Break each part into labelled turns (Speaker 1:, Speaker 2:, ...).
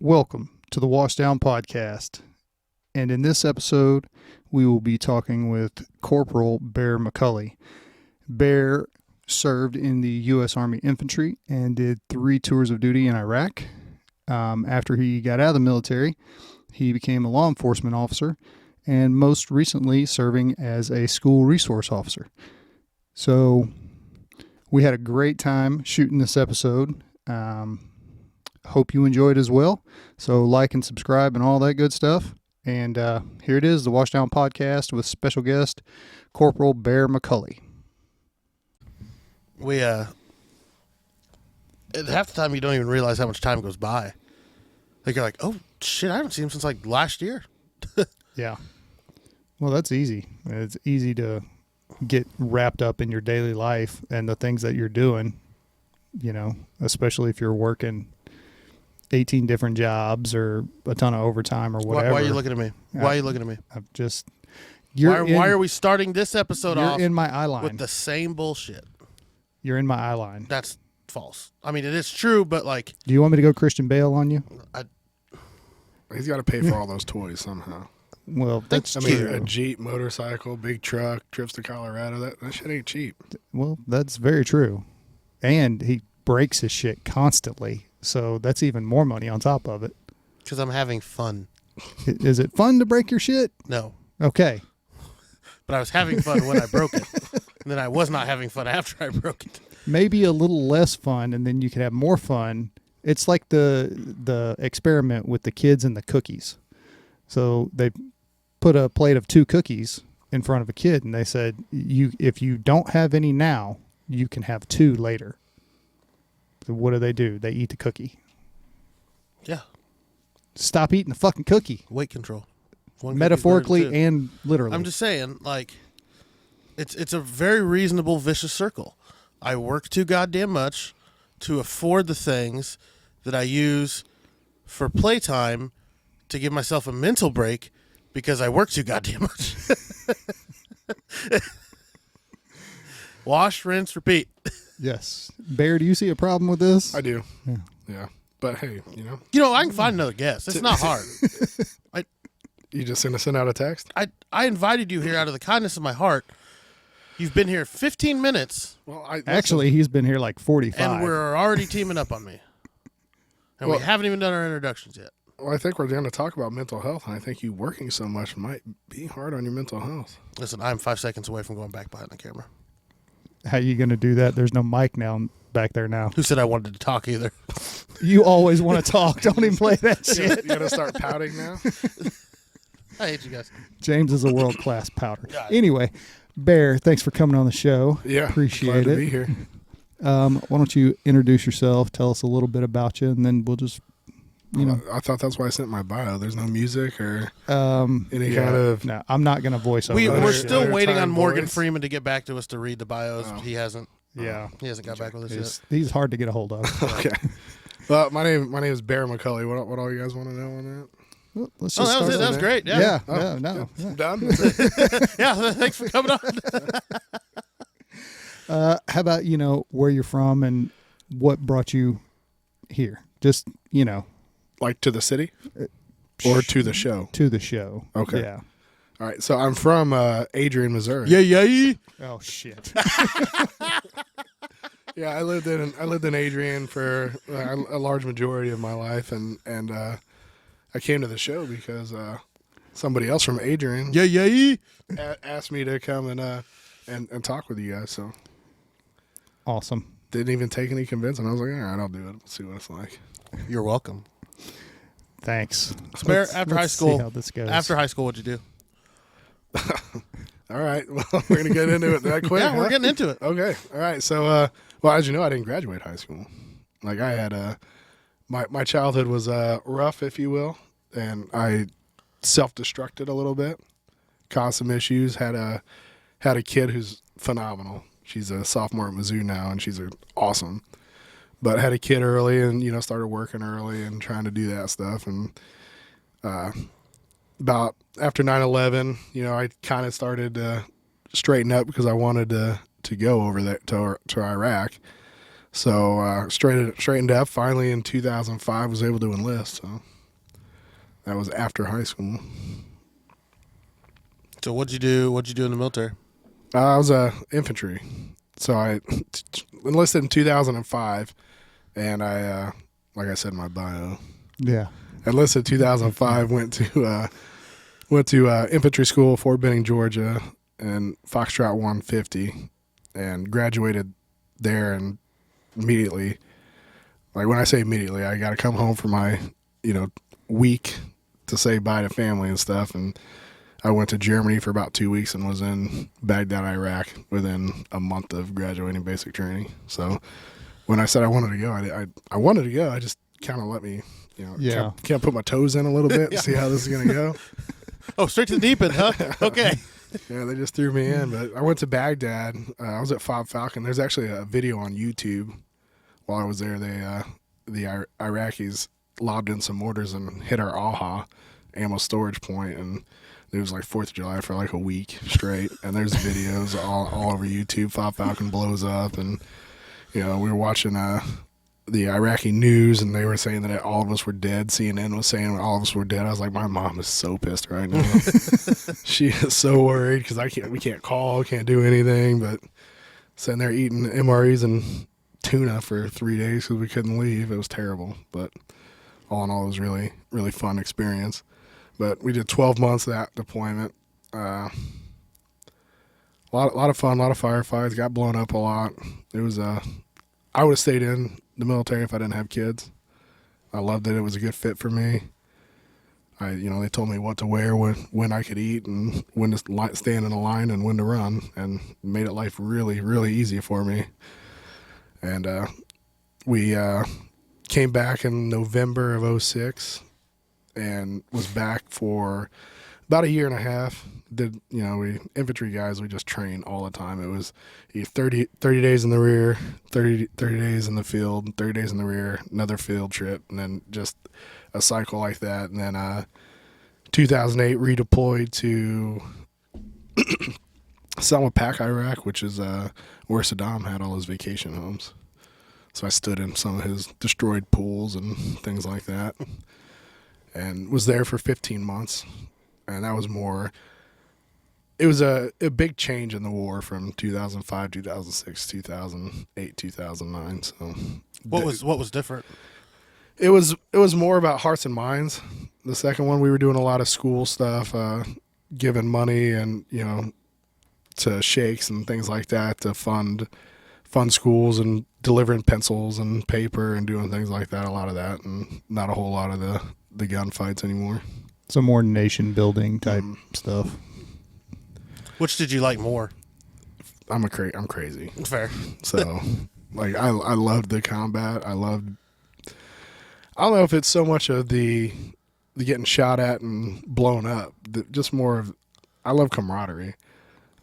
Speaker 1: Welcome to the Washdown podcast. And in this episode, we will be talking with Corporal Bear McCulley. Bear served in the U.S. Army Infantry and did 3 tours of duty in Iraq. After he got out of the military, he became a law enforcement officer and most recently serving as a school resource officer. So we had a great time shooting this episode. Hope you enjoyed as well. So like and subscribe and all that good stuff. And here it is, the Washdown podcast with special guest Corporal Bear McCulley.
Speaker 2: We half the time you don't even realize how much time goes by. Like you're like, oh shit, I haven't seen him since like last year.
Speaker 1: Yeah. Well, that's easy. It's easy to get wrapped up in your daily life and the things that you're doing, you know, especially if you're working 18 different jobs or a ton of overtime or whatever.
Speaker 2: Why are you looking at me? Why are you looking at me?
Speaker 1: I'm just...
Speaker 2: Why are we starting this episode off
Speaker 1: in my eye line
Speaker 2: with the same bullshit?
Speaker 1: You're in my eye line.
Speaker 2: That's false. I mean, it is true, but like...
Speaker 1: Do you want me to go Christian Bale on you?
Speaker 3: He's got to pay for all those toys somehow.
Speaker 1: Well, that's
Speaker 3: true. A Jeep, motorcycle, big truck, trips to Colorado, that shit ain't cheap.
Speaker 1: Well, that's very true. And he breaks his shit constantly, so that's even more money on top of it.
Speaker 2: Because I'm having fun.
Speaker 1: Is it fun to break your shit?
Speaker 2: No.
Speaker 1: Okay.
Speaker 2: But I was having fun when I broke it. And then I was not having fun after I broke it.
Speaker 1: Maybe a little less fun, and then you could have more fun. It's like the experiment with the kids and the cookies. So they put a plate of 2 cookies in front of a kid, and they said, if you don't have any now, you can have 2 later. So what do? They eat the cookie.
Speaker 2: Yeah.
Speaker 1: Stop eating the fucking cookie.
Speaker 2: Weight control.
Speaker 1: Metaphorically and literally.
Speaker 2: I'm just saying, like, it's a very reasonable vicious circle. I work too goddamn much to afford the things that I use for playtime to give myself a mental break because I work too goddamn much. Wash, rinse, repeat.
Speaker 1: Yes. Bear, do you see a problem with this?
Speaker 3: I do. Yeah. But hey,
Speaker 2: I can find another guest. It's not hard.
Speaker 3: You just gonna send out a text?
Speaker 2: I invited you here out of the kindness of my heart. You've been here 15 minutes.
Speaker 3: Well,
Speaker 1: actually, he's been here like 45.
Speaker 2: And we're already teaming up on me. And we haven't even done our introductions yet.
Speaker 3: Well, I think we're going to talk about mental health, and I think you working so much might be hard on your mental health.
Speaker 2: Listen, I'm 5 seconds away from going back behind the camera.
Speaker 1: How you going to do that? There's no mic back there now.
Speaker 2: Who said I wanted to talk either?
Speaker 1: You always want to talk. Don't even play that shit.
Speaker 3: You got to start pouting now?
Speaker 2: I hate you guys.
Speaker 1: James is a world-class pouter. Anyway, Bear, thanks for coming on the show.
Speaker 3: Yeah.
Speaker 1: Appreciate
Speaker 3: glad
Speaker 1: it.
Speaker 3: to be here.
Speaker 1: Why don't you introduce yourself, tell us a little bit about you, and then we'll just,
Speaker 3: I thought that's why I sent my bio. There's no music or any kind of...
Speaker 1: No, I'm not going to voice over
Speaker 2: We're still waiting on Morgan
Speaker 3: voice.
Speaker 2: Freeman to get back to us to read the bios.
Speaker 3: Oh.
Speaker 2: He hasn't.
Speaker 1: Yeah.
Speaker 2: He hasn't got back with us yet.
Speaker 1: He's hard to get a hold of.
Speaker 3: Okay. Well, my name is Bear McCulley. What all you guys want to know on that?
Speaker 1: Well, let's just
Speaker 2: that was it. That was great. Yeah.
Speaker 1: Yeah.
Speaker 3: Done?
Speaker 2: Yeah, thanks for coming on.
Speaker 1: How about, where you're from and what brought you here? Just,
Speaker 3: Like to the city? Or to the show?
Speaker 1: To the show.
Speaker 3: Okay.
Speaker 1: Yeah.
Speaker 3: All right. So I'm from Adrian, Missouri.
Speaker 2: Yeah.
Speaker 1: Oh, shit.
Speaker 3: Yeah, I lived in Adrian for a large majority of my life, and I came to the show because somebody else from Adrian asked me to come and talk with you guys. So
Speaker 1: awesome.
Speaker 3: Didn't even take any convincing. I was like, all right, I'll do it. Let's see what it's like.
Speaker 2: You're welcome.
Speaker 1: Thanks.
Speaker 2: So Bear, after high school,
Speaker 1: see how this goes.
Speaker 2: After high school, what'd you do?
Speaker 3: All right. Well, we're gonna get into it that quick.
Speaker 2: Yeah, we're getting into it.
Speaker 3: Okay. All right. So, well, as you know, I didn't graduate high school. Like I had my childhood was rough, if you will, and I self-destructed a little bit, caused some issues. Had a kid who's phenomenal. She's a sophomore at Mizzou now, and she's awesome. But had a kid early, and started working early and trying to do that stuff. And about after 9/11, I kind of started to straighten up because I wanted to go over there to Iraq. So straightened up. Finally, in 2005, was able to enlist. So that was after high school.
Speaker 2: So what'd you do? What'd you do in the military?
Speaker 3: I was infantry. So I enlisted in 2005, and I, like I said in my bio,
Speaker 1: Yeah.
Speaker 3: enlisted in 2005. Went to infantry school, Fort Benning, Georgia, and Foxtrot 150, and graduated there. And immediately, like when I say immediately, I got to come home for my week to say bye to family and stuff, and I went to Germany for about 2 weeks and was in Baghdad, Iraq within a month of graduating basic training. So when I said I wanted to go, I wanted to go. I just kind of let me, can't put my toes in a little bit and see how this is going to go.
Speaker 2: Oh, straight to the deep end, huh? Okay.
Speaker 3: Yeah, they just threw me in. But I went to Baghdad. I was at Fob Falcon. There's actually a video on YouTube while I was there. The Iraqis lobbed in some mortars and hit our AHA ammo storage point, and it was like 4th of July for like a week straight, and there's videos all over YouTube. Fob Falcon blows up, and we were watching the Iraqi news, and they were saying that all of us were dead. CNN was saying all of us were dead. I was like, my mom is so pissed right now. She is so worried because we can't call, can't do anything, but sitting there eating MREs and tuna for 3 days because we couldn't leave. It was terrible, but all in all, it was really, really fun experience. But we did 12 months of that deployment. A lot of fun, a lot of firefights. Got blown up a lot. It was I would have stayed in the military if I didn't have kids. I loved it. It was a good fit for me. They told me what to wear, when I could eat, and when to stand in a line and when to run, and made it life really, really easy for me. And we came back in November of 2006. And was back for about a year and a half. We infantry guys, we just train all the time. It was 30 days in the rear, 30 days in the field, 30 days in the rear, another field trip, and then just a cycle like that. And then 2008 redeployed to Salmon Pak Iraq, which is where Saddam had all his vacation homes. So I stood in some of his destroyed pools and things like that. And was there for 15 months. And that was more, it was a big change in the war from 2005, 2006, 2008, 2009. So
Speaker 2: what was different?
Speaker 3: It was more about hearts and minds. The second one, we were doing a lot of school stuff, giving money and, to sheikhs and things like that to fund schools and delivering pencils and paper and doing things like that, a lot of that, and not a whole lot of the gunfights anymore.
Speaker 1: So more nation building type stuff.
Speaker 2: Which did you like more?
Speaker 3: I'm crazy.
Speaker 2: Fair.
Speaker 3: So like I loved the combat. I don't know if it's so much of the getting shot at and blown up, just more of, I love camaraderie.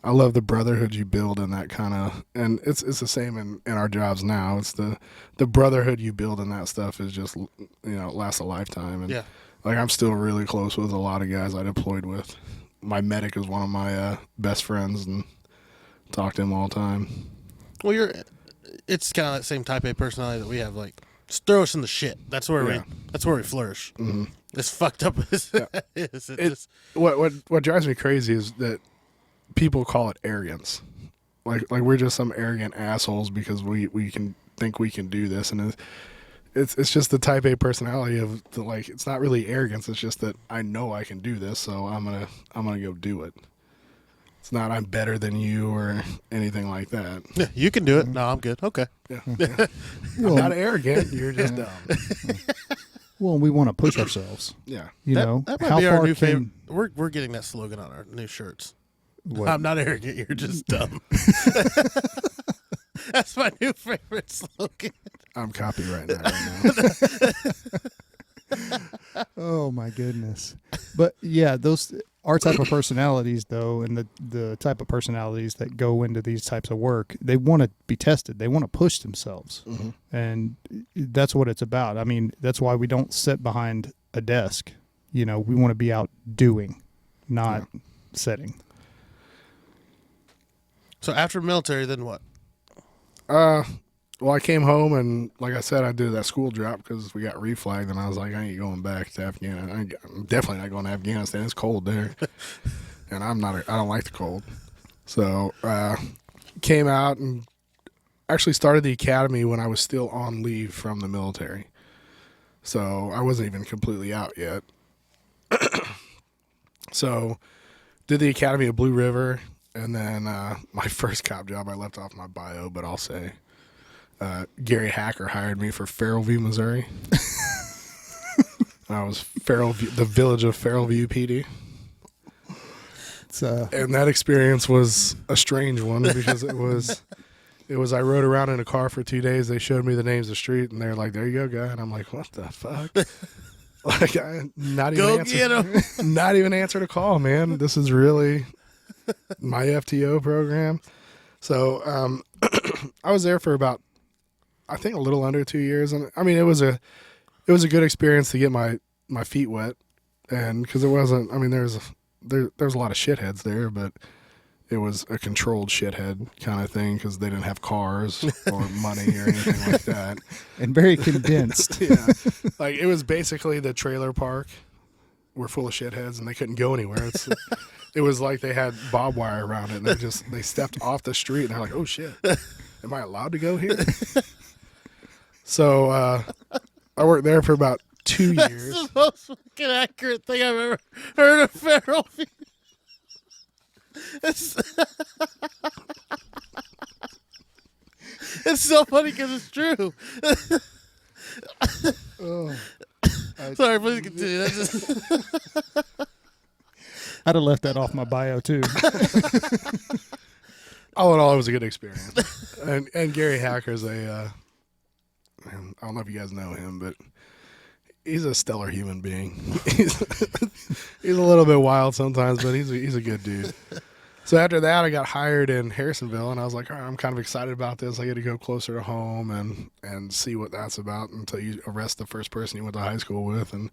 Speaker 3: I love the brotherhood you build in that kind of, and it's the same in our jobs now. It's the brotherhood you build in that stuff is just, it lasts a lifetime. And like, I'm still really close with a lot of guys I deployed with. My medic is one of my best friends, and talk to him all the time.
Speaker 2: Well, it's kind of that same type A personality that we have. Like, just throw us in the shit. That's where we flourish. Mm-hmm. As fucked up as it is.
Speaker 3: What drives me crazy is that people call it arrogance. Like we're just some arrogant assholes because we can think we can do this, and it's just the type A personality of it's not really arrogance. It's just that I know I can do this, so I'm gonna go do it. It's not I'm better than you or anything like that.
Speaker 2: Yeah, you can do it. No, I'm good. Okay.
Speaker 3: Yeah. I'm not arrogant. You're just dumb.
Speaker 1: Well, we want to push ourselves.
Speaker 3: Yeah.
Speaker 2: That might be our new favorite. We're getting that slogan on our new shirts. What? I'm not arrogant. You're just dumb. That's my new favorite slogan.
Speaker 3: I'm copyrighting that right
Speaker 1: now. Oh my goodness! But yeah, our type of personalities, though, and the type of personalities that go into these types of work, they want to be tested. They want to push themselves, and that's what it's about. I mean, that's why we don't sit behind a desk. We want to be out doing, not sitting.
Speaker 2: So after military, then what?
Speaker 3: Well, I came home and, like I said, I did that school drop because we got reflagged, and I was like, I ain't going back to Afghanistan. I'm definitely not going to Afghanistan. It's cold there, and I don't like the cold. So came out and actually started the academy when I was still on leave from the military. So I wasn't even completely out yet. So did the academy at Blue River, and then my first cop job I left off my bio, but I'll say Gary Hacker hired me for Farrellview, Missouri. I was the village of Farrellview, PD. And that experience was a strange one because it was I rode around in a car for 2 days. They showed me the names of the street, and they're like, "There you go, guy." And I'm like, "What the fuck?" Like, not even answered a call, man. This is really my FTO program. So I was there for about, I think, a little under 2 years, and I mean, it was a good experience to get my feet wet, and because it wasn't, I mean, there was a lot of shitheads there, but it was a controlled shithead kind of thing because they didn't have cars or money or anything like that,
Speaker 1: and very condensed.
Speaker 3: Yeah, like it was basically the trailer park were full of shitheads and they couldn't go anywhere. It was like they had barbed wire around it, and they stepped off the street and they're like, "Oh shit, am I allowed to go here?" So I worked there for about 2 years.
Speaker 2: That's the most fucking accurate thing I've ever heard of Farrellview. It's so funny because it's true. Sorry, please continue.
Speaker 1: I'd have left that off my bio too.
Speaker 3: All in all, it was a good experience. And Gary Hacker's I don't know if you guys know him, but he's a stellar human being. He's a little bit wild sometimes, but he's a good dude. So after that, I got hired in Harrisonville, and I was like, all right, I'm kind of excited about this. I get to go closer to home and see what that's about until you arrest the first person you went to high school with. And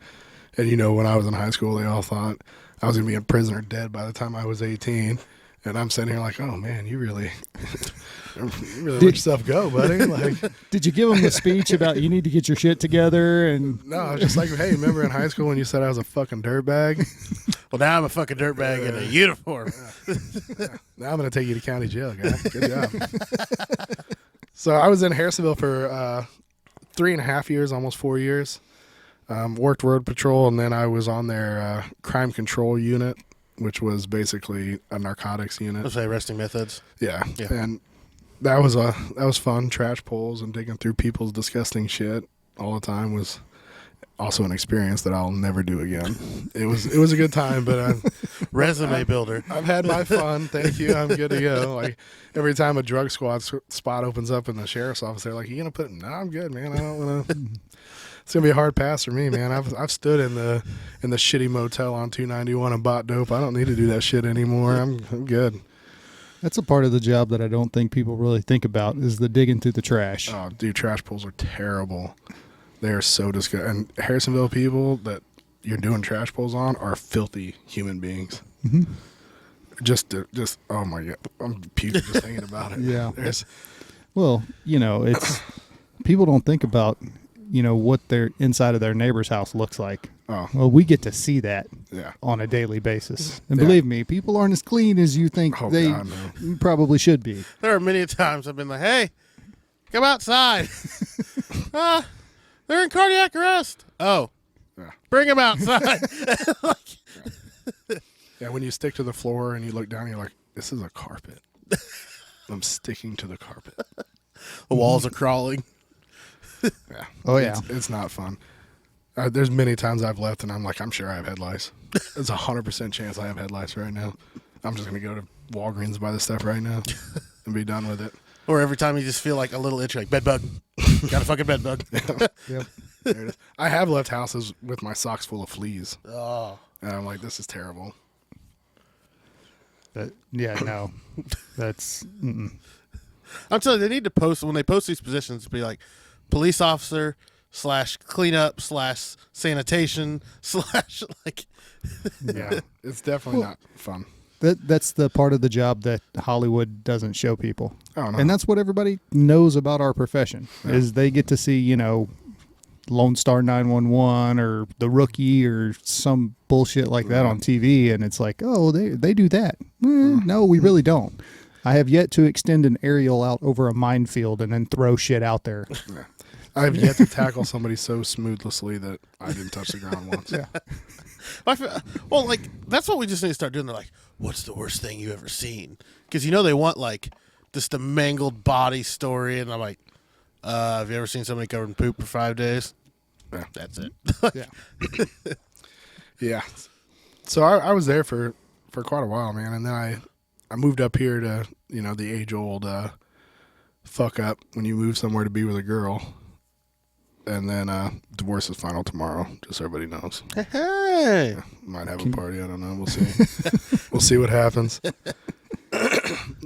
Speaker 3: you know, when I was in high school, they all thought I was going to be in prison or dead by the time I was 18. And I'm sitting here like, oh, man, you really let yourself go, buddy. Like,
Speaker 1: did you give them the speech about you need to get your shit together? And
Speaker 3: no, I was just like, hey, remember in high school when you said I was a fucking dirtbag?
Speaker 2: Well, now I'm a fucking dirtbag in a uniform.
Speaker 3: Yeah. Now I'm going to take you to county jail, guy. Good job. So I was in Harrisonville for 3.5 years, almost 4 years. Worked road patrol, and then I was on their crime control unit, which was basically a narcotics unit.
Speaker 2: Let's say arresting methods.
Speaker 3: Yeah. And that was fun. Trash pulls and digging through people's disgusting shit all the time was also an experience that I'll never do again. It was a good time, but
Speaker 2: resume builder. I've
Speaker 3: had my fun. Thank you. I'm good to go. Like every time a drug squad spot opens up in the sheriff's office, they're like, "You gonna put?" No, I'm good, man. I don't want to. It's gonna be a hard pass for me, man. I've stood in the shitty motel on 291 and bought dope. I don't need to do that shit anymore. I'm good.
Speaker 1: That's a part of the job that I don't think people really think about is the digging through the trash.
Speaker 3: Oh, dude, trash pulls are terrible. They are so disgusting. And Harrisonville people that you're doing trash pulls on are filthy human beings.
Speaker 1: Mm-hmm.
Speaker 3: Just oh my god, I'm puking just thinking about it.
Speaker 1: Yeah. Well, you know, it's people don't think about, you know, what their inside of their neighbor's house looks like.
Speaker 3: Oh.
Speaker 1: Well, we get to see that
Speaker 3: yeah.
Speaker 1: on a daily basis. And believe me, people aren't as clean as you think they probably should be.
Speaker 2: There are many times I've been like, hey, come outside. They're in cardiac arrest. Oh,
Speaker 3: yeah.
Speaker 2: Bring them outside.
Speaker 3: Yeah, when you stick to the floor and you look down, you're like, this is a carpet. I'm sticking to the carpet.
Speaker 2: The walls are crawling.
Speaker 3: Yeah.
Speaker 1: Oh, yeah.
Speaker 3: It's not fun. There's many times I've left and I'm like, I'm sure I have head lice. There's a 100% chance I have head lice right now. I'm just going to go to Walgreens, buy this stuff right now and be done with it.
Speaker 2: Or every time you just feel like a little itch, like bed bug. Got a fucking bed bug.
Speaker 3: Yep. There it is. I have left houses with my socks full of fleas.
Speaker 2: Oh.
Speaker 3: And I'm like, this is terrible.
Speaker 1: No. That's... Mm-mm.
Speaker 2: I'm telling you, they need to post, when they post these positions, be like, police officer / cleanup / sanitation / like...
Speaker 3: Yeah, it's definitely not fun.
Speaker 1: That's the part of the job that Hollywood doesn't show people.
Speaker 3: Oh, no.
Speaker 1: And that's what everybody knows about our profession, is they get to see, Lone Star 911 or The Rookie or some bullshit like that on TV, and it's like, oh, they do that. No, we really don't. I have yet to extend an aerial out over a minefield and then throw shit out there.
Speaker 3: Yeah. I have yet to tackle somebody so smoothly that I didn't touch the ground once.
Speaker 1: Yeah.
Speaker 2: Well, like, that's what we just need to start doing. They're like, what's the worst thing you ever seen? Because, they want, like, just a mangled body story. And I'm like, have you ever seen somebody covered in poop for 5 days?
Speaker 3: Yeah.
Speaker 2: That's it.
Speaker 1: Yeah.
Speaker 3: Yeah. So I was there for quite a while, man. And then I moved up here to, the age-old fuck up when you move somewhere to be with a girl. And then divorce is final tomorrow, just so everybody knows.
Speaker 2: Hey.
Speaker 3: Might have a party, I don't know. We'll see. We'll see what happens.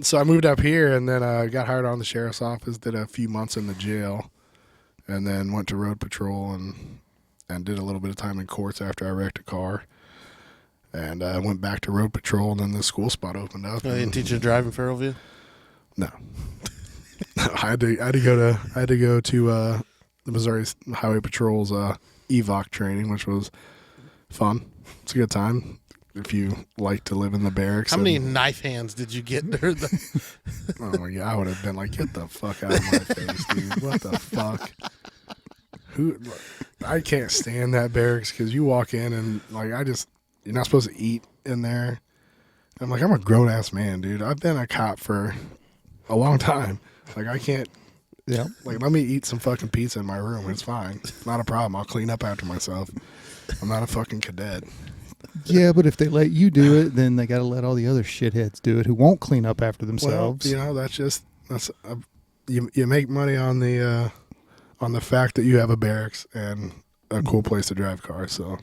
Speaker 3: So I moved up here and then got hired on the sheriff's office, did a few months in the jail, and then went to road patrol and did a little bit of time in courts after I wrecked a car. And I went back to road patrol, and then the school spot opened up.
Speaker 2: They didn't teach you to drive in Farrellview?
Speaker 3: No. I had to go to the Missouri Highway Patrol's EVOC training, which was fun. It's a good time if you like to live in the barracks.
Speaker 2: How many knife hands did you get?
Speaker 3: Oh my God, I would have been like, get the fuck out of my face, dude. What the fuck? I can't stand that barracks because you walk in and like you're not supposed to eat in there. I'm like, I'm a grown ass man, dude. I've been a cop for a long time. Like I can't.
Speaker 1: Yeah.
Speaker 3: Like, let me eat some fucking pizza in my room. It's fine. It's not a problem. I'll clean up after myself. I'm not a fucking cadet.
Speaker 1: Yeah, but if they let you do it, then they got to let all the other shitheads do it who won't clean up after themselves.
Speaker 3: Well, you make money on the fact that you have a barracks and a cool place to drive cars. So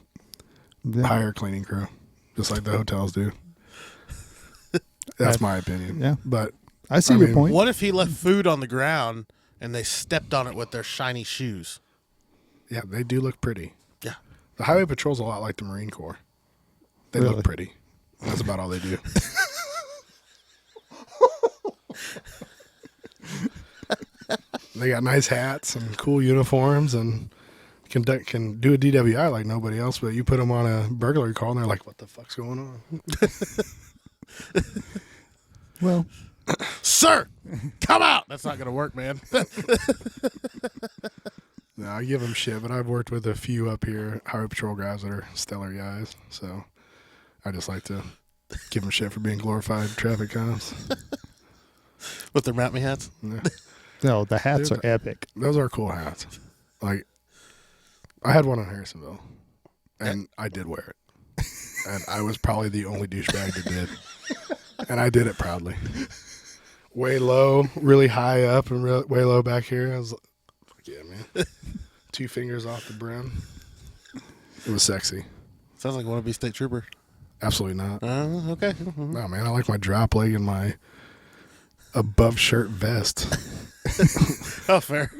Speaker 3: hire a cleaning crew, just like the hotels do. That's my opinion.
Speaker 1: Yeah,
Speaker 3: but
Speaker 1: I see your point.
Speaker 2: What if he left food on the ground and they stepped on it with their shiny shoes?
Speaker 3: Yeah, they do look pretty.
Speaker 2: Yeah.
Speaker 3: The Highway Patrol's a lot like the Marine Corps. They
Speaker 1: Really?
Speaker 3: look pretty. That's about all they do. They got nice hats and cool uniforms and can do a DWI like nobody else, but you put them on a burglary call and they're like, what the fuck's going on?
Speaker 1: Well,
Speaker 2: sir, come out. That's not going to work, man.
Speaker 3: No, I give them shit, but I've worked with a few up here, Highway Patrol guys that are stellar guys. So I just like to give them shit for being glorified traffic cops.
Speaker 2: With their mount me hats?
Speaker 3: Yeah.
Speaker 1: no, the hats are epic.
Speaker 3: Those are cool hats. Like, I had one in Harrisonville, and I did wear it. And I was probably the only douchebag that did. And I did it proudly. Way low, really high up, and way low back here. I was like, fuck yeah, man. 2 fingers off the brim. It was sexy.
Speaker 2: Sounds like wannabe state trooper.
Speaker 3: Absolutely not.
Speaker 2: Okay.
Speaker 3: No, man, I like my drop leg and my above shirt vest.
Speaker 2: Oh, fair.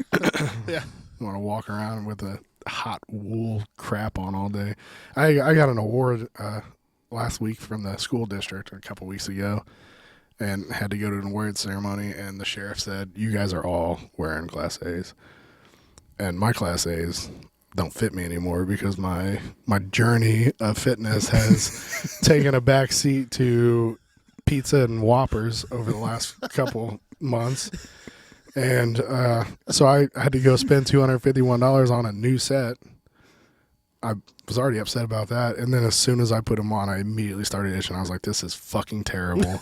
Speaker 2: Yeah.
Speaker 3: I want to walk around with a hot wool crap on all day. I got an award last week from the school district a couple weeks ago and had to go to an award ceremony, and the sheriff said, you guys are all wearing Class A's. And my Class A's don't fit me anymore because my journey of fitness has taken a back seat to pizza and Whoppers over the last couple months. And so I had to go spend $251 on a new set. I was already upset about that. And then as soon as I put them on, I immediately started itching. I was like, this is fucking terrible.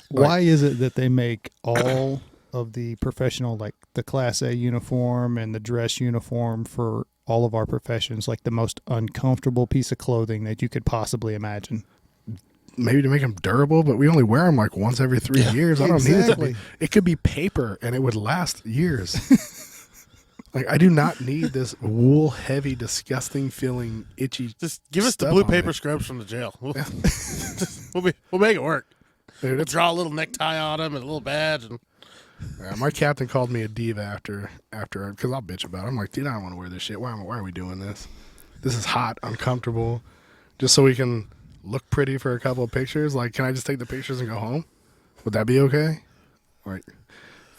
Speaker 1: Why is it that they make all of the professional, like the Class A uniform and the dress uniform for all of our professions, like the most uncomfortable piece of clothing that you could possibly imagine?
Speaker 3: Maybe to make them durable, but we only wear them like once every 3 years. I don't need it to be. It could be paper and it would last years. Like, I do not need this wool heavy, disgusting feeling, itchy.
Speaker 2: Just give us the blue paper scrubs from the jail. We'll make it work.
Speaker 3: Dude,
Speaker 2: We'll draw a little necktie on them and a little badge. And
Speaker 3: my captain called me a diva after because I'll bitch about it. I'm like, dude, I don't want to wear this shit. Why are we doing this? This is hot, uncomfortable. Just so we can look pretty for a couple of pictures? Like, can I just take the pictures and go home? Would that be okay? Like,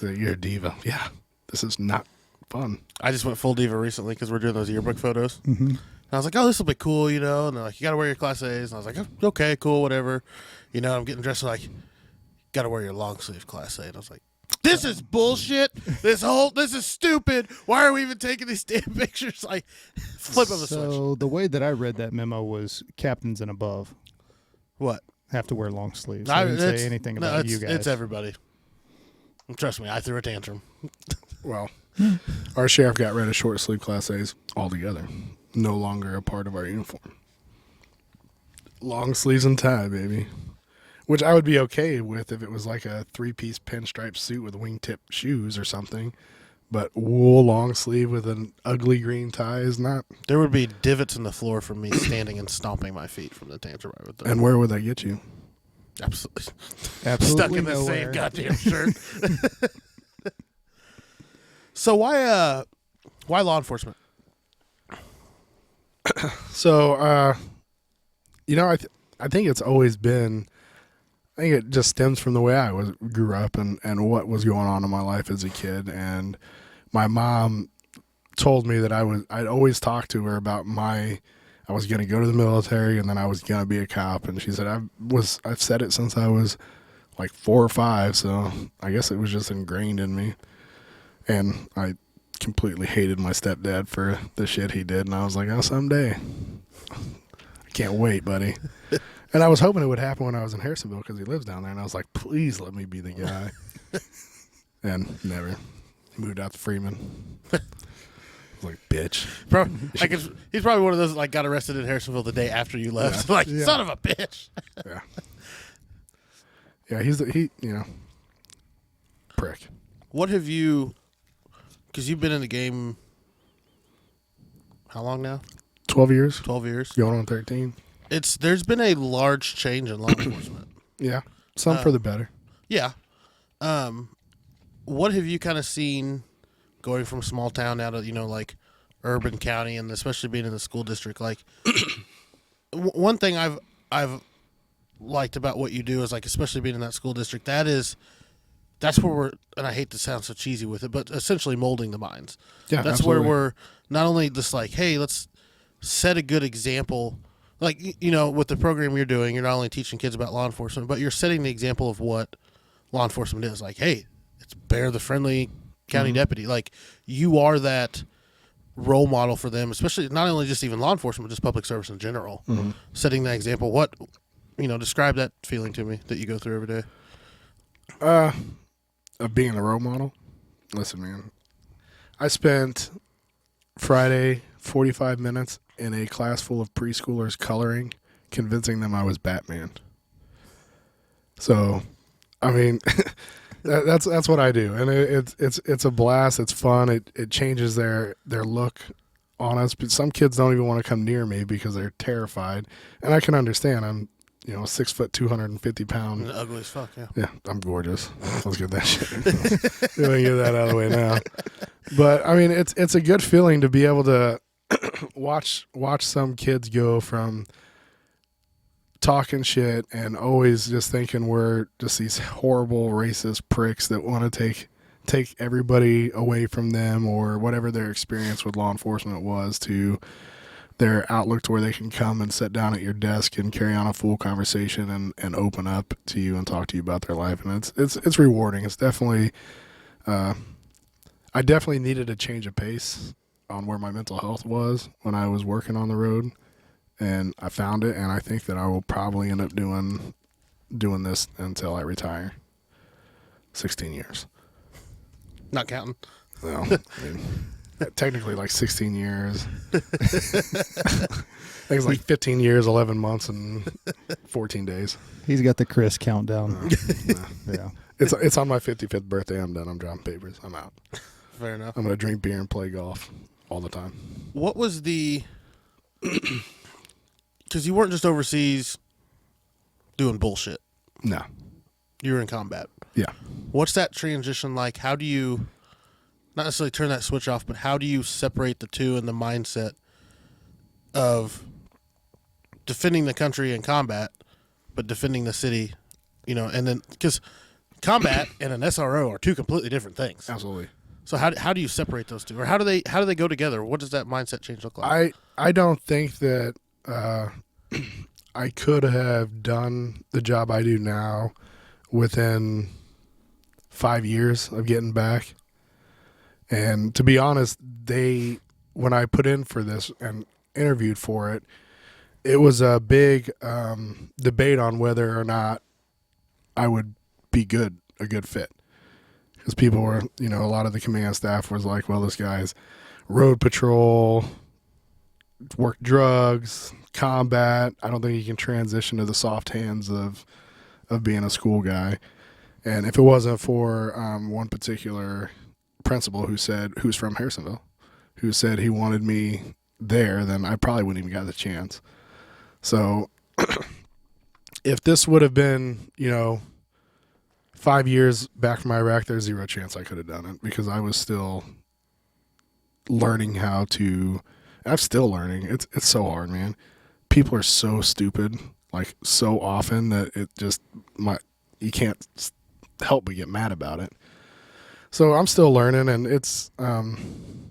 Speaker 3: you're a diva. Yeah, this is not fun.
Speaker 2: I just went full diva recently because we're doing those yearbook photos.
Speaker 1: Mm-hmm.
Speaker 2: And I was like, oh, this will be cool, you know. And they're like, you got to wear your Class A's. And I was like, oh, okay, cool, whatever. You know, I'm getting dressed like, got to wear your long sleeve Class A. And I was like, this is bullshit. This is stupid. Why are we even taking these damn pictures? Like, flip of the switch.
Speaker 1: So the way that I read that memo was captains and above
Speaker 2: What?
Speaker 1: have to wear long sleeves. I didn't say anything about you guys.
Speaker 2: It's everybody. Trust me, I threw a tantrum.
Speaker 3: Well, our sheriff got rid of short sleeve Class A's altogether. No longer a part of our uniform. Long sleeves and tie, baby. Which I would be okay with if it was like a 3-piece pinstripe suit with wingtip shoes or something. But wool long sleeve with an ugly green tie is not.
Speaker 2: There would be divots in the floor from me standing and stomping my feet from the tantrum I would throw.
Speaker 3: And where would that get you?
Speaker 2: Absolutely.
Speaker 1: Absolutely
Speaker 2: Stuck in the
Speaker 1: nowhere.
Speaker 2: same goddamn shirt. So why law enforcement?
Speaker 3: So, you know, I think it's always been. I think it just stems from the way I grew up and what was going on in my life as a kid. And my mom told me that I'd always talk to her about I was going to go to the military and then I was going to be a cop. And she said, I've said it since I was like 4 or 5. So I guess it was just ingrained in me. And I completely hated my stepdad for the shit he did. And I was like, oh, someday. I can't wait, buddy. And I was hoping it would happen when I was in Harrisonville because he lives down there. And I was like, please let me be the guy. And never. He moved out to Freeman. I was like, bitch.
Speaker 2: He's probably one of those that got arrested in Harrisonville the day after you left.
Speaker 3: Yeah.
Speaker 2: Like, son of a bitch.
Speaker 3: Yeah. Yeah, he prick.
Speaker 2: What have you, because you've been in the game, how long now?
Speaker 3: 12 years.
Speaker 2: 12 years.
Speaker 3: Going on 13.
Speaker 2: There's been a large change in law enforcement.
Speaker 3: Yeah. Some for the better.
Speaker 2: Yeah. What have you kind of seen going from small town out of, like urban county and especially being in the school district? Like, one thing I've liked about what you do is, like, especially being in that school district, that's where we're, and I hate to sound so cheesy with it, but essentially molding the minds.
Speaker 3: Yeah,
Speaker 2: that's
Speaker 3: absolutely.
Speaker 2: where we're not only just like, hey, let's set a good example. Like, with the program you're doing, you're not only teaching kids about law enforcement, but you're setting the example of what law enforcement is. Like, hey, it's Bear the friendly county deputy. Like, you are that role model for them, especially not only just even law enforcement, but just public service in general. Mm-hmm. Setting that example. What, describe that feeling to me that you go through every day.
Speaker 3: Of being a role model. Listen, man, I spent Friday 45 minutes in a class full of preschoolers coloring, convincing them I was Batman. So, I mean, that's what I do, and it's a blast. It's fun. It changes their look on us. But some kids don't even want to come near me because they're terrified, and I can understand. I'm 6 foot, 250 pound.
Speaker 2: Ugly as fuck. Yeah.
Speaker 3: Yeah, I'm gorgeous. Let's get that shit. Let me get that out of the way now. But I mean, it's a good feeling to be able to watch some kids go from talking shit and always just thinking we're just these horrible racist pricks that want to take everybody away from them or whatever their experience with law enforcement was, to their outlook to where they can come and sit down at your desk and carry on a full conversation and open up to you and talk to you about their life. And it's rewarding. It's definitely I definitely needed a change of pace on where my mental health was when I was working on the road, and I found it, and I think that I will probably end up doing this until I retire. 16 years.
Speaker 2: Not counting.
Speaker 3: Well, I mean, technically like 16 years. I think it's like 15 years, 11 months, and 14 days.
Speaker 1: He's got the Chris countdown. Yeah.
Speaker 3: It's on my 55th birthday. I'm done. I'm dropping papers. I'm out.
Speaker 2: Fair enough.
Speaker 3: I'm going to drink beer and play golf all the time.
Speaker 2: What was the... Because you weren't just overseas doing bullshit.
Speaker 3: No.
Speaker 2: You were in combat.
Speaker 3: Yeah.
Speaker 2: What's that transition like? How do you, not necessarily turn that switch off, but how do you separate the two in the mindset of defending the country in combat, but defending the city, you know, and then because combat and an SRO are two completely different things.
Speaker 3: Absolutely.
Speaker 2: So how do you separate those two, or how do they go together? What does that mindset change look like?
Speaker 3: I don't think that I could have done the job I do now within 5 years of getting back. And to be honest, when I put in for this and interviewed for it, it was a big debate on whether or not I would be a good fit. Because people were, you know, a lot of the command staff was like, well, this guy's road patrol, worked drugs, combat. I don't think he can transition to the soft hands of being a school guy. And if it wasn't for one particular principal who's from Harrisonville, who said he wanted me there, then I probably wouldn't even got the chance. So if this would have been, you know, 5 years back from Iraq, there's zero chance I could have done it because I was still learning how to. I'm still learning. It's so hard, man. People are so stupid, like so often that you can't help but get mad about it. So I'm still learning, and it's in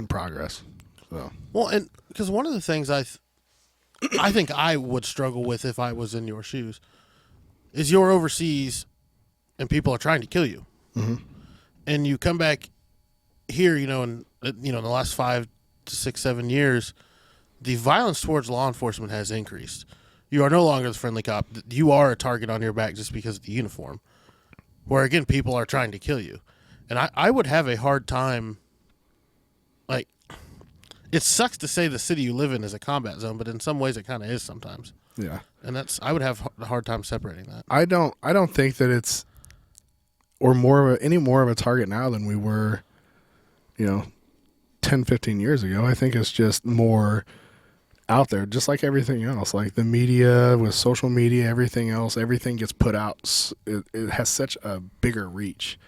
Speaker 3: progress. So.
Speaker 2: Well, and because one of the things I think I would struggle with if I was in your shoes is you're overseas and people are trying to kill you.
Speaker 3: Mm-hmm.
Speaker 2: And you come back here, you know, in the last 5 to 6, 7 years, the violence towards law enforcement has increased. You are no longer the friendly cop. You are a target on your back just because of the uniform. Where, again, people are trying to kill you. And I would have a hard time, like, it sucks to say the city you live in is a combat zone, but in some ways it kind of is sometimes.
Speaker 3: Yeah.
Speaker 2: And I would have a hard time separating that.
Speaker 3: I don't think that it's any more of a target now than we were, you know, 10, 15 years ago. I think it's just more out there, just like everything else. Like the media, with social media, everything else, everything gets put out. It has such a bigger reach.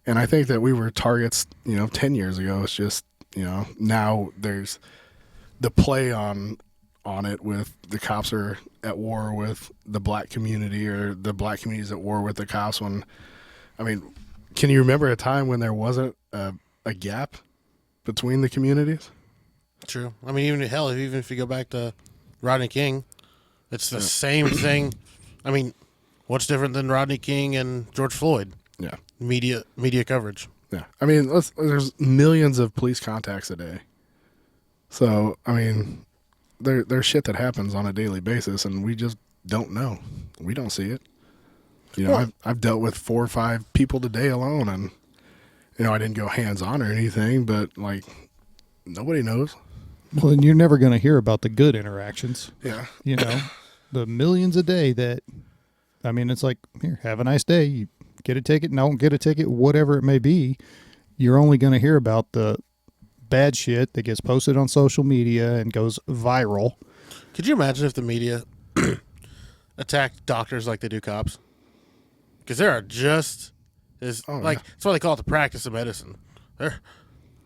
Speaker 3: And I think that we were targets, you know, 10 years ago. It's just, you know, now there's the play on it with the cops are at war with the black community, or the black community is at war with the cops. When, I mean, can you remember a time when there wasn't a gap between the communities?
Speaker 2: True. I mean, even if you go back to Rodney King, it's the same thing. I mean, what's different than Rodney King and George Floyd?
Speaker 3: Yeah.
Speaker 2: Media coverage.
Speaker 3: Yeah. I mean, there's millions of police contacts a day. So, I mean, there's shit that happens on a daily basis, and we just don't know. We don't see it. You know, I've dealt with 4 or 5 people today alone, and, you know, I didn't go hands-on or anything, but, like, nobody knows.
Speaker 1: Well, and you're never going to hear about the good interactions.
Speaker 3: Yeah.
Speaker 1: You know, the millions a day that, I mean, it's like, here, have a nice day. You get a ticket, don't get a ticket, whatever it may be. You're only going to hear about the bad shit that gets posted on social media and goes viral.
Speaker 2: Could you imagine if the media attacked doctors like they do cops? Because there are just that's why they call it the practice of medicine.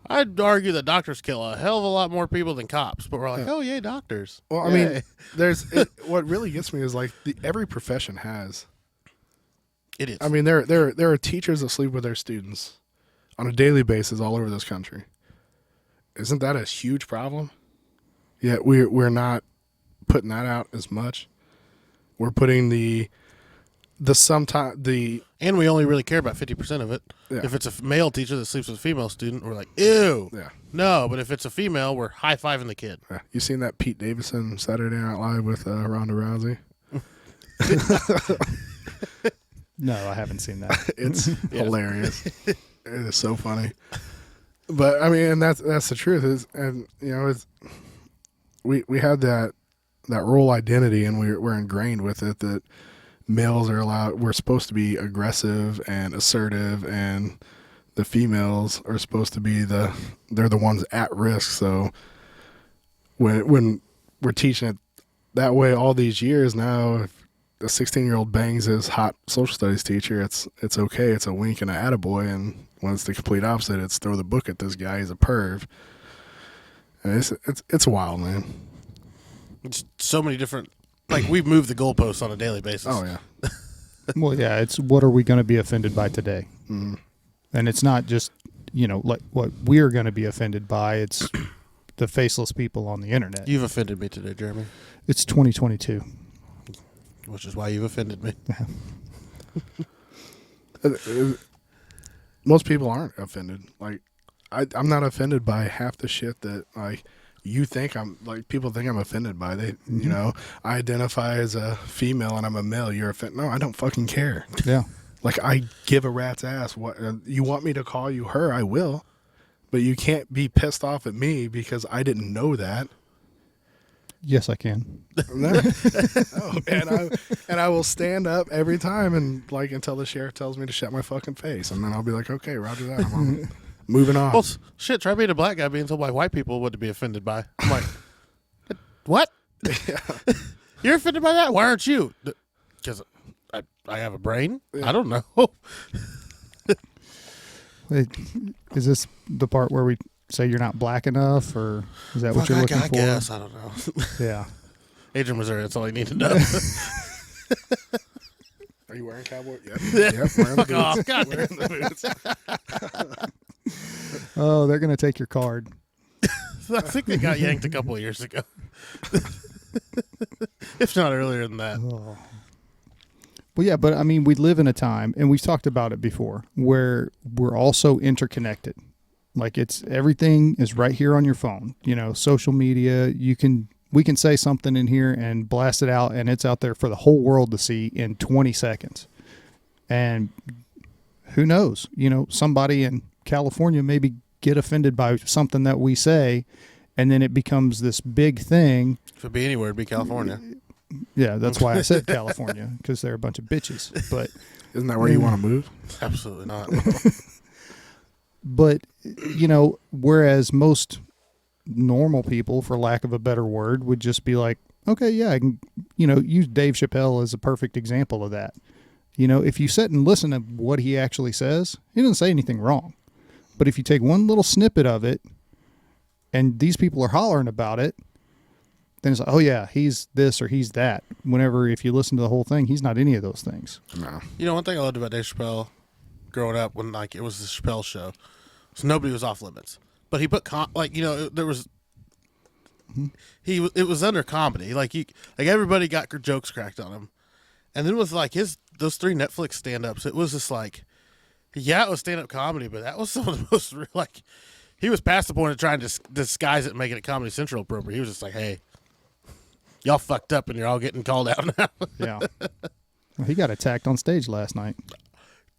Speaker 2: I'd argue that doctors kill a hell of a lot more people than cops, but we're like, oh yeah, doctors.
Speaker 3: Well, I mean, what really gets me is like every profession has.
Speaker 2: It is.
Speaker 3: I mean, there are teachers that sleep with their students on a daily basis all over this country. Isn't that a huge problem? Yet we're not putting that out as much. We're putting
Speaker 2: and we only really care about 50% of it.
Speaker 3: Yeah.
Speaker 2: If it's a male teacher that sleeps with a female student, we're like, ew.
Speaker 3: Yeah.
Speaker 2: No, but if it's a female, we're high-fiving the kid.
Speaker 3: Yeah. You seen that Pete Davidson Saturday Night Live with Ronda Rousey?
Speaker 1: No, I haven't seen that.
Speaker 3: It's hilarious. It is so funny. But I mean, and that's the truth. And you know, we have that role identity, and we're ingrained with it that males are allowed. We're supposed to be aggressive and assertive, and the females are supposed to be they're the ones at risk. So when we're teaching it that way all these years now, if a 16-year-old bangs his hot social studies teacher, it's okay. It's a wink and a attaboy. And when it's the complete opposite, it's throw the book at this guy. He's a perv. And it's wild, man.
Speaker 2: It's so many different. Like we've moved the goalposts on a daily basis.
Speaker 3: Oh yeah.
Speaker 1: Well, yeah, it's what are we going to be offended by today?
Speaker 3: Mm-hmm.
Speaker 1: And it's not just, like what we're going to be offended by. It's the faceless people on the internet.
Speaker 2: You've offended me today, Jeremy.
Speaker 1: It's 2022.
Speaker 2: Which is why you've offended me.
Speaker 3: Most people aren't offended. Like, I'm not offended by half the shit that like you think I'm like. People think I'm offended by. They, I identify as a female and I'm a male. You're offended? No, I don't fucking care.
Speaker 1: Yeah.
Speaker 3: Like I give a rat's ass. What you want me to call you her? I will, but you can't be pissed off at me because I didn't know that.
Speaker 1: Yes, I can.
Speaker 3: And I will stand up every time and like until the sheriff tells me to shut my fucking face, and then I'll be like, okay, roger that. I'm moving on.
Speaker 2: Well, shit, try being a black guy being told by white people what to be offended by. I'm like, what?
Speaker 3: Yeah.
Speaker 2: You're offended by that? Why aren't you? Because I have a brain?
Speaker 3: Yeah.
Speaker 2: I don't know.
Speaker 1: Wait, is this the part where we say you're not black enough, or is that what you're looking
Speaker 2: I
Speaker 1: for?
Speaker 2: guess. I don't know.
Speaker 1: Yeah.
Speaker 2: Adrian Missouri, that's all you need to know.
Speaker 3: Are you wearing cowboy? Yep. Wearing the
Speaker 2: Fuck
Speaker 3: boots.
Speaker 2: off. God.
Speaker 3: Wearing the boots.
Speaker 1: Oh, they're going to take your card.
Speaker 2: I think they got yanked a couple of years ago. If not earlier than that.
Speaker 1: Oh. Well, yeah, but I mean, we live in a time, and we've talked about it before, where we're all so interconnected. Like everything is right here on your phone. Social media. We can say something in here and blast it out, and it's out there for the whole world to see in 20 seconds. And who knows? Somebody in California maybe get offended by something that we say, and then it becomes this big thing.
Speaker 2: If it'd be anywhere, it'd be California.
Speaker 1: Yeah, that's why I said California, because they're a bunch of bitches. But
Speaker 3: Isn't that where you want to move?
Speaker 2: Absolutely not.
Speaker 1: But, whereas most normal people, for lack of a better word, would just be like, okay, yeah, I can, use Dave Chappelle as a perfect example of that. If you sit and listen to what he actually says, he doesn't say anything wrong. But if you take one little snippet of it and these people are hollering about it, then it's like, oh yeah, he's this or he's that. Whenever, if you listen to the whole thing, he's not any of those things.
Speaker 3: No.
Speaker 2: One thing I loved about Dave Chappelle growing up when it was the Chappelle show, so nobody was off limits. But he put there was it was under comedy. Like everybody got jokes cracked on him. And then with those 3 Netflix stand-ups, it was just like, yeah, it was stand-up comedy, but that was some of the most he was past the point of trying to disguise it and making it Comedy Central appropriate. He was just like, hey, y'all fucked up and you're all getting called out now.
Speaker 1: Yeah. Well, he got attacked on stage last night.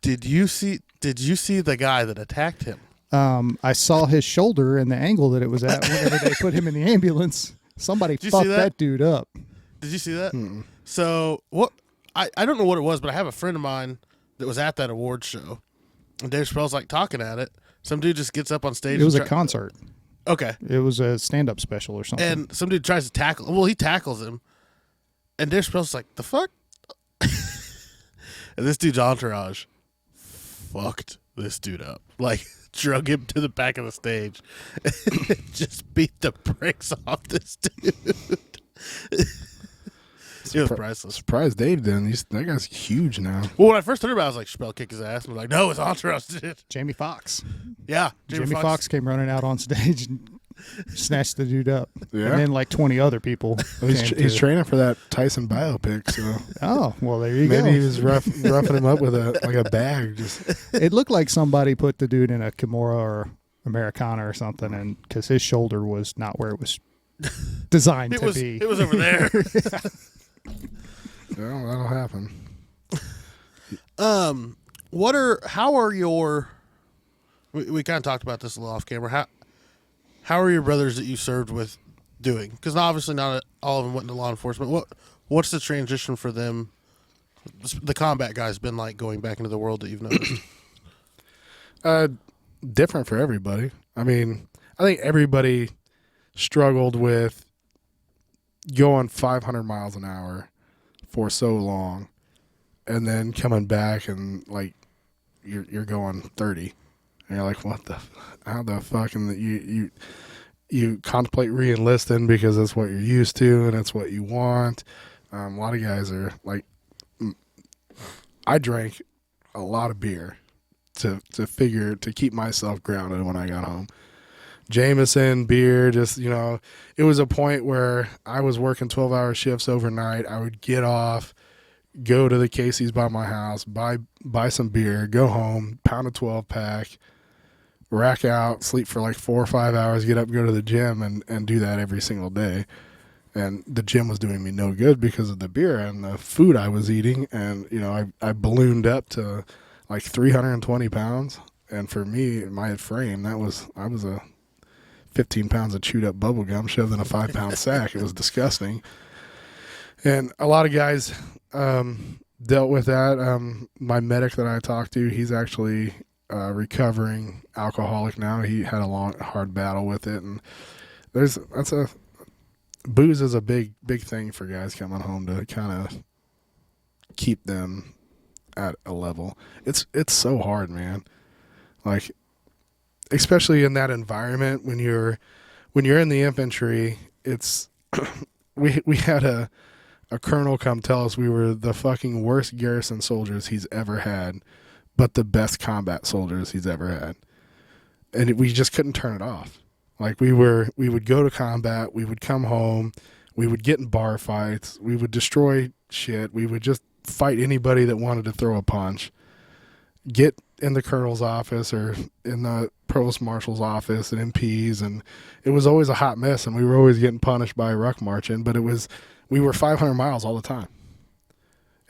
Speaker 2: Did you see the guy that attacked him?
Speaker 1: I saw his shoulder and the angle that it was at whenever they put him in the ambulance. Somebody fucked that dude up.
Speaker 2: Did you see that?
Speaker 3: Mm-mm.
Speaker 2: So what? I don't know what it was, but I have a friend of mine that was at that awards show, and Dave Chappelle's talking at it. Some dude just gets up on stage.
Speaker 1: It was a concert.
Speaker 2: Okay.
Speaker 1: It was a stand-up special or something.
Speaker 2: And some dude tries to tackle. Well, he tackles him, and Dave Chappelle's like, "The fuck." And this dude's entourage fucked this dude up. Drug him to the back of the stage and just beat the brakes off this dude. It was priceless.
Speaker 3: Surprise Dave then. That guy's huge now.
Speaker 2: Well, when I first heard about it, I was like, Chappelle kicked his ass. And I'm like, no, his entourage did it.
Speaker 1: Jamie Foxx.
Speaker 2: Yeah.
Speaker 1: Jamie Foxx came running out on stage and snatched the dude up.
Speaker 3: Yeah.
Speaker 1: And then 20 other people.
Speaker 3: He's training for that Tyson biopic. So
Speaker 1: oh, well, there you go.
Speaker 3: Maybe he was roughing him up with a bag. Just
Speaker 1: It looked like somebody put the dude in a Kimura or Americana or something, and because his shoulder was not where it was designed to be.
Speaker 2: It was over there.
Speaker 3: Well, that'll happen.
Speaker 2: How are your? We kind of talked about this a little off camera. How are your brothers that you served with doing? Because obviously not all of them went into law enforcement. What's the transition for them? The combat guys been like going back into the world that you've noticed.
Speaker 3: Different for everybody. I mean, I think everybody struggled with going 500 miles an hour for so long, and then coming back and you're going 30, and you're like, what the? How the fuck? And you contemplate re-enlisting because that's what you're used to and it's what you want. A lot of guys are like, I drank a lot of beer to keep myself grounded when I got home. Jameson, beer, just, it was a point where I was working 12-hour shifts overnight. I would get off, go to the Casey's by my house, buy some beer, go home, pound a 12-pack, rack out, sleep for like 4 or 5 hours, get up, go to the gym, and do that every single day. And the gym was doing me no good because of the beer and the food I was eating. And, I ballooned up to like 320 pounds. And for me, my frame, I was a 15 pounds of chewed up bubble gum shoved in a 5-pound sack. It was disgusting. And a lot of guys dealt with that. My medic that I talked to, he's actually recovering alcoholic now. He had a long, hard battle with it. And booze is a big thing for guys coming home to kind of keep them at a level. It's so hard, man. Like, especially in that environment when you're in the infantry, it's we had a colonel come tell us we were the fucking worst garrison soldiers he's ever had, but the best combat soldiers he's ever had. And we just couldn't turn it off. Like we would go to combat, we would come home, we would get in bar fights, we would destroy shit, we would just fight anybody that wanted to throw a punch, get in the colonel's office or in the provost marshal's office and MPs, and it was always a hot mess, and we were always getting punished by ruck marching, but we were 500 miles all the time.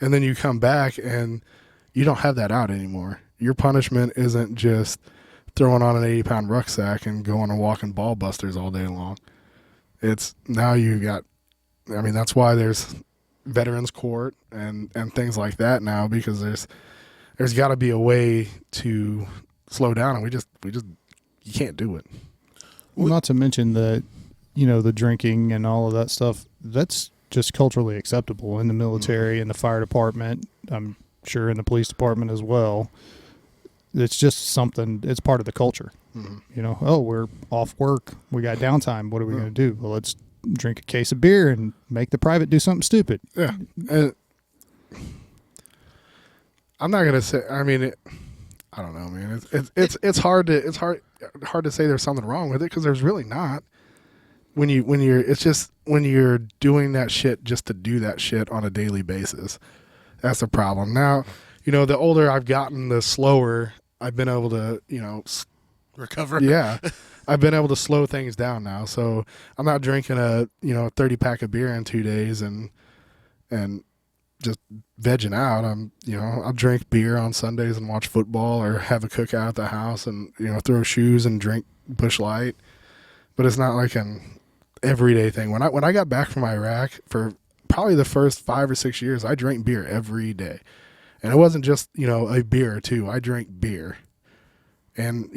Speaker 3: And then you come back and you don't have that out anymore. Your punishment isn't just throwing on an 80-pound rucksack and going and walking ball busters all day long. It's now that's why there's veterans court and things like that now, because there's got to be a way to slow down, and we just you can't do it.
Speaker 1: Well, not to mention that, the drinking and all of that stuff, that's just culturally acceptable in the military, in the fire department, I'm sure in the police department as well. It's just something, it's part of the culture. Mm-hmm. We're off work, we got downtime, what are we going to do? Well, let's drink a case of beer and make the private do something stupid.
Speaker 3: Yeah. And I'm not going to say, I don't know, man. It's hard to say there's something wrong with it, because there's really not. When you're doing that shit just to do that shit on a daily basis, that's the problem. Now, the older I've gotten, the slower I've been able to,
Speaker 2: recover.
Speaker 3: Yeah. I've been able to slow things down now. So I'm not drinking a 30-pack of beer in 2 days and just vegging out. I'll drink beer on Sundays and watch football, or have a cookout at the house and, throw shoes and drink Busch Light. But it's not like an everyday thing. When I got back from Iraq, for probably the first 5 or 6 years, I drank beer every day. And it wasn't just, a beer or two. I drank beer. And,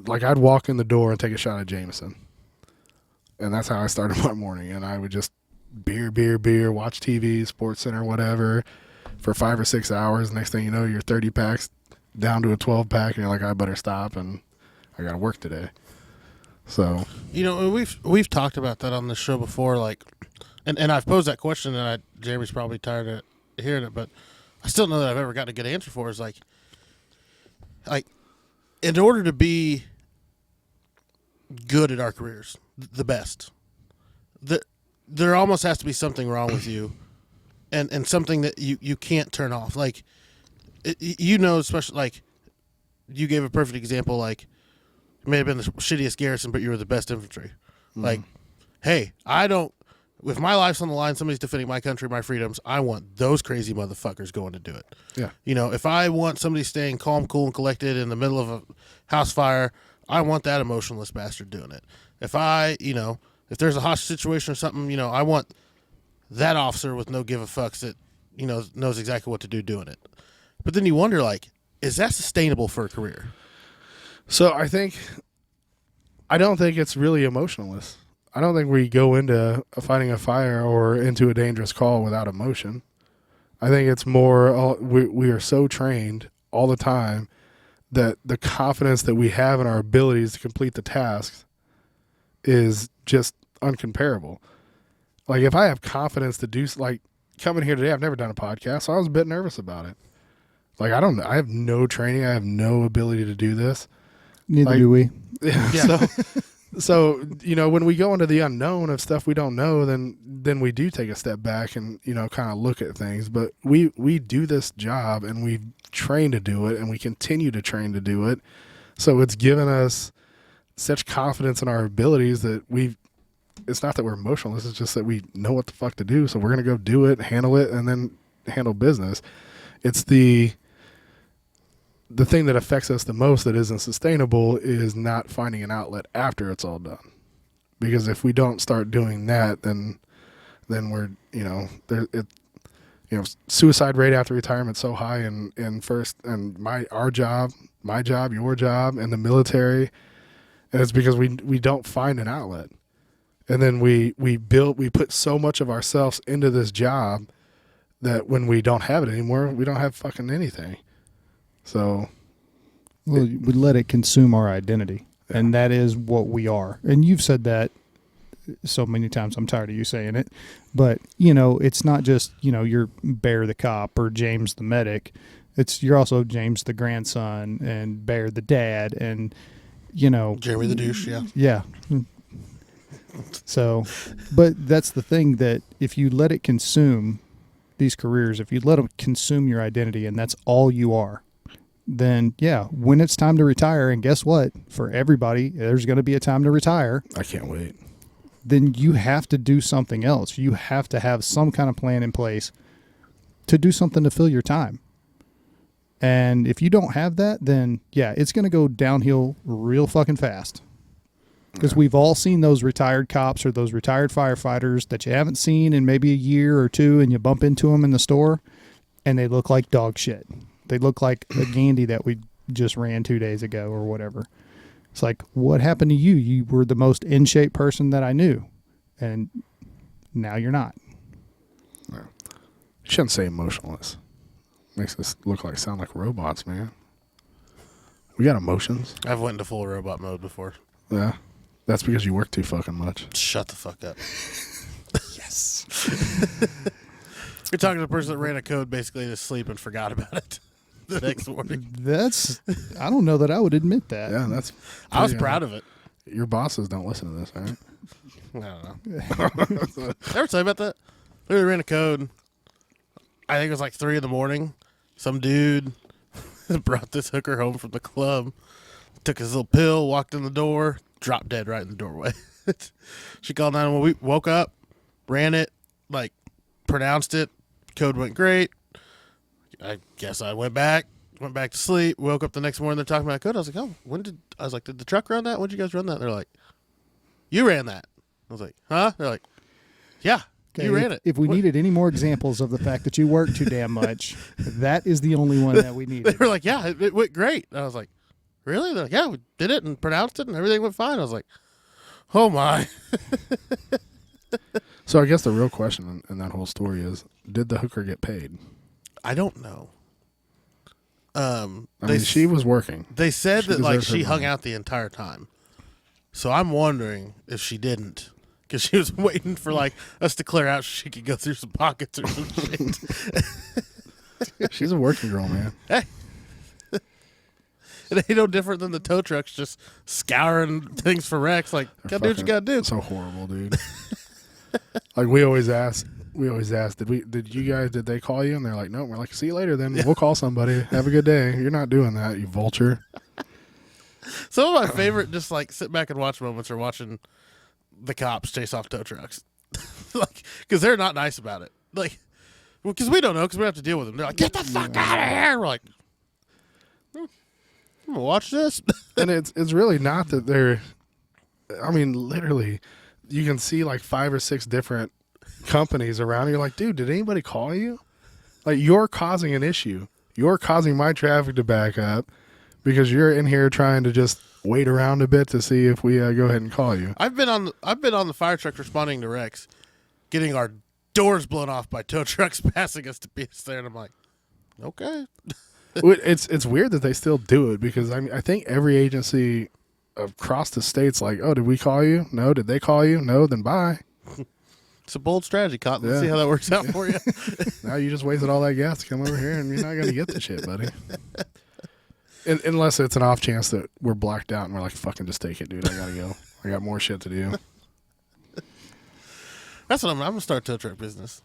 Speaker 3: I'd walk in the door and take a shot of Jameson. And that's how I started my morning. And I would just beer, watch TV, Sports Center, whatever, for 5 or 6 hours. Next thing you know, you're 30 packs down to a 12-pack, and you're like, I better stop, and I got to work today. So,
Speaker 2: we've talked about that on the show before, like, and I've posed that question, and Jeremy's probably tired of hearing it, but I still know that I've ever gotten a good answer for it, is like, in order to be good at our careers, the best, there almost has to be something wrong with you, and something that you can't turn off. Like, especially, like, you gave a perfect example, like, it may have been the shittiest garrison, but you were the best infantry. Mm-hmm. Like, hey, if my life's on the line, somebody's defending my country, my freedoms, I want those crazy motherfuckers going to do it.
Speaker 3: Yeah.
Speaker 2: If I want somebody staying calm, cool, and collected in the middle of a house fire, I want that emotionless bastard doing it. If if there's a hostage situation or something, I want that officer with no give a fucks that, knows exactly what to do doing it. But then you wonder, like, is that sustainable for a career?
Speaker 3: So I don't think it's really emotionless. I don't think we go into fighting a fire or into a dangerous call without emotion. I think it's more, we are so trained all the time that the confidence that we have in our abilities to complete the tasks is just uncomparable. Like if I have confidence to do, like coming here today, I've never done a podcast, so I was a bit nervous about it. Like I have no training, I have no ability to do this.
Speaker 1: Neither do we.
Speaker 3: Yeah. So when we go into the unknown of stuff we don't know, then we do take a step back and kind of look at things. But we do this job and we train to do it, and we continue to train to do it. So it's given us such confidence in our abilities that it's not that we're emotionless, it's just that we know what the fuck to do. So we're gonna go do it, handle it, and then handle business. It's the thing that affects us the most that isn't sustainable is not finding an outlet after it's all done. Because if we don't start doing that, then we're, suicide rate after retirement so high and my job, your job, and the military. And it's because we don't find an outlet. And then we put so much of ourselves into this job that when we don't have it anymore, we don't have fucking anything. So,
Speaker 1: well, we let it consume our identity, and that is what we are. And you've said that so many times, I'm tired of you saying it. But, it's not just, you're Bear the cop or James the medic. You're also James the grandson and Bear the dad and,
Speaker 2: Jeremy the douche, yeah.
Speaker 1: Yeah. So, but that's the thing, that if you let it consume these careers, if you let them consume your identity and that's all you are, then yeah, when it's time to retire, and guess what? For everybody, there's going to be a time to retire.
Speaker 3: I can't wait.
Speaker 1: Then you have to do something else. You have to have some kind of plan in place to do something to fill your time. And if you don't have that, then yeah, it's going to go downhill real fucking fast. Because we've all seen those retired cops or those retired firefighters that you haven't seen in maybe a year or two, and you bump into them in the store and they look like dog shit. They look like a Gandhi that we just ran 2 days ago or whatever. It's like, what happened to you? You were the most in shape person that I knew, and now you're not.
Speaker 3: No. You shouldn't say emotionless. Makes us sound like robots, man. We got emotions.
Speaker 2: I've went into full robot mode before.
Speaker 3: Yeah. That's because you work too fucking much.
Speaker 2: Shut the fuck up.
Speaker 1: Yes.
Speaker 2: You're talking to the person that ran a code basically to sleep and forgot about it the next morning.
Speaker 1: I don't know that I would admit that.
Speaker 3: Yeah,
Speaker 2: I was proud of it.
Speaker 3: Your bosses don't listen to this, all right?
Speaker 2: I don't know. Ever tell you about that? We ran a code. I think it was like 3 a.m. Some dude brought this hooker home from the club, took his little pill, walked in the door, dropped dead right in the doorway. She called 911. We woke up, ran it, pronounced it. Code went great. I guess I went back to sleep. Woke up the next morning. They're talking about code. I was like, oh, did the truck run that? When did you guys run that? They're like, you ran that. I was like, huh? They're like, yeah.
Speaker 1: Okay,
Speaker 2: you ran it.
Speaker 1: If we needed any more examples of the fact that you work too damn much, that is the only one that we needed.
Speaker 2: They were like, yeah, it went great. And I was like, really? They're like, yeah, we did it and pronounced it and everything went fine. I was like, oh my.
Speaker 3: So I guess the real question in that whole story is, did the hooker get paid?
Speaker 2: I don't know.
Speaker 3: She was working.
Speaker 2: They said that she hung out the entire time. So I'm wondering if she didn't. Because she was waiting for us to clear out so she could go through some pockets or some shit.
Speaker 3: She's a working girl, man.
Speaker 2: Hey. It ain't no different than the tow trucks just scouring things for wrecks. Gotta do what you gotta do.
Speaker 3: So horrible, dude. We always ask, did they call you? And they're like, no. We're like, see you later then. Yeah. We'll call somebody. Have a good day. You're not doing that, you vulture.
Speaker 2: Some of my favorite just sit back and watch moments are watching the cops chase off tow trucks. Because they're not nice about it. Because we don't know, because we have to deal with them. They're like, get the fuck out of here. We're like, I'm going to watch this.
Speaker 3: And it's really not that they're, literally, you can see 5 or 6 different companies around. You're like, dude, did anybody call you? You're causing an issue. You're causing my traffic to back up because you're in here trying to just wait around a bit to see if we go ahead and call you.
Speaker 2: I've been on the fire truck responding to wrecks, getting our doors blown off by tow trucks passing us to be there, and I'm like, okay.
Speaker 3: It's weird that they still do it because I think every agency across the states like, oh, did we call you? No. Did they call you? No. Then bye.
Speaker 2: It's a bold strategy, Cotton. Let's see how that works out for you.
Speaker 3: Now you just wasted all that gas to come over here, and you're not going to get the shit, buddy. Unless it's an off chance that we're blacked out and we're like, fucking just take it, dude. I got to go. I got more shit to do.
Speaker 2: That's what I'm going to start tow truck business.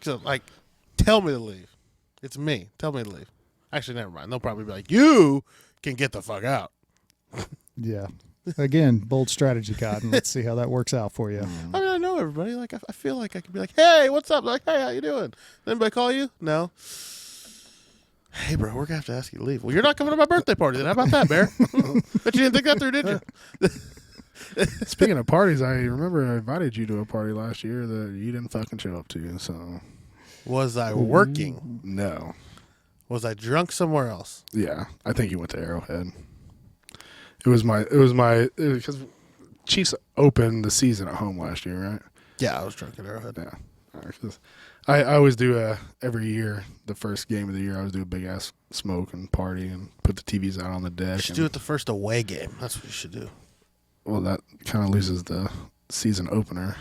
Speaker 2: So, like, tell me to leave. It's me. Tell me to leave. Actually, never mind. They'll probably be like, you can get the fuck out.
Speaker 1: Yeah. Again, bold strategy, Cotton. Let's see how that works out for you.
Speaker 2: I mean, I know everybody. Like, I feel like I could be like, hey, what's up? Like, hey, how you doing? Did anybody call you? No. Hey, bro, we're going to have to ask you to leave. Well, you're not coming to my birthday party then. How about that, Bear? But you didn't think that through, did you?
Speaker 3: Speaking of parties, I remember I invited you to a party last year that you didn't fucking show up to. So,
Speaker 2: was I working?
Speaker 3: No.
Speaker 2: Was I drunk somewhere else?
Speaker 3: Yeah, I think you went to Arrowhead. Because Chiefs opened the season at home last year, right?
Speaker 2: Yeah, I was drunk at Arrowhead.
Speaker 3: Yeah. I always do every year, the first game of the year, I always do a big ass smoke and party and put the TVs out on the deck.
Speaker 2: You should do it the first away game. That's what you should do.
Speaker 3: Well, that kind of loses the season opener,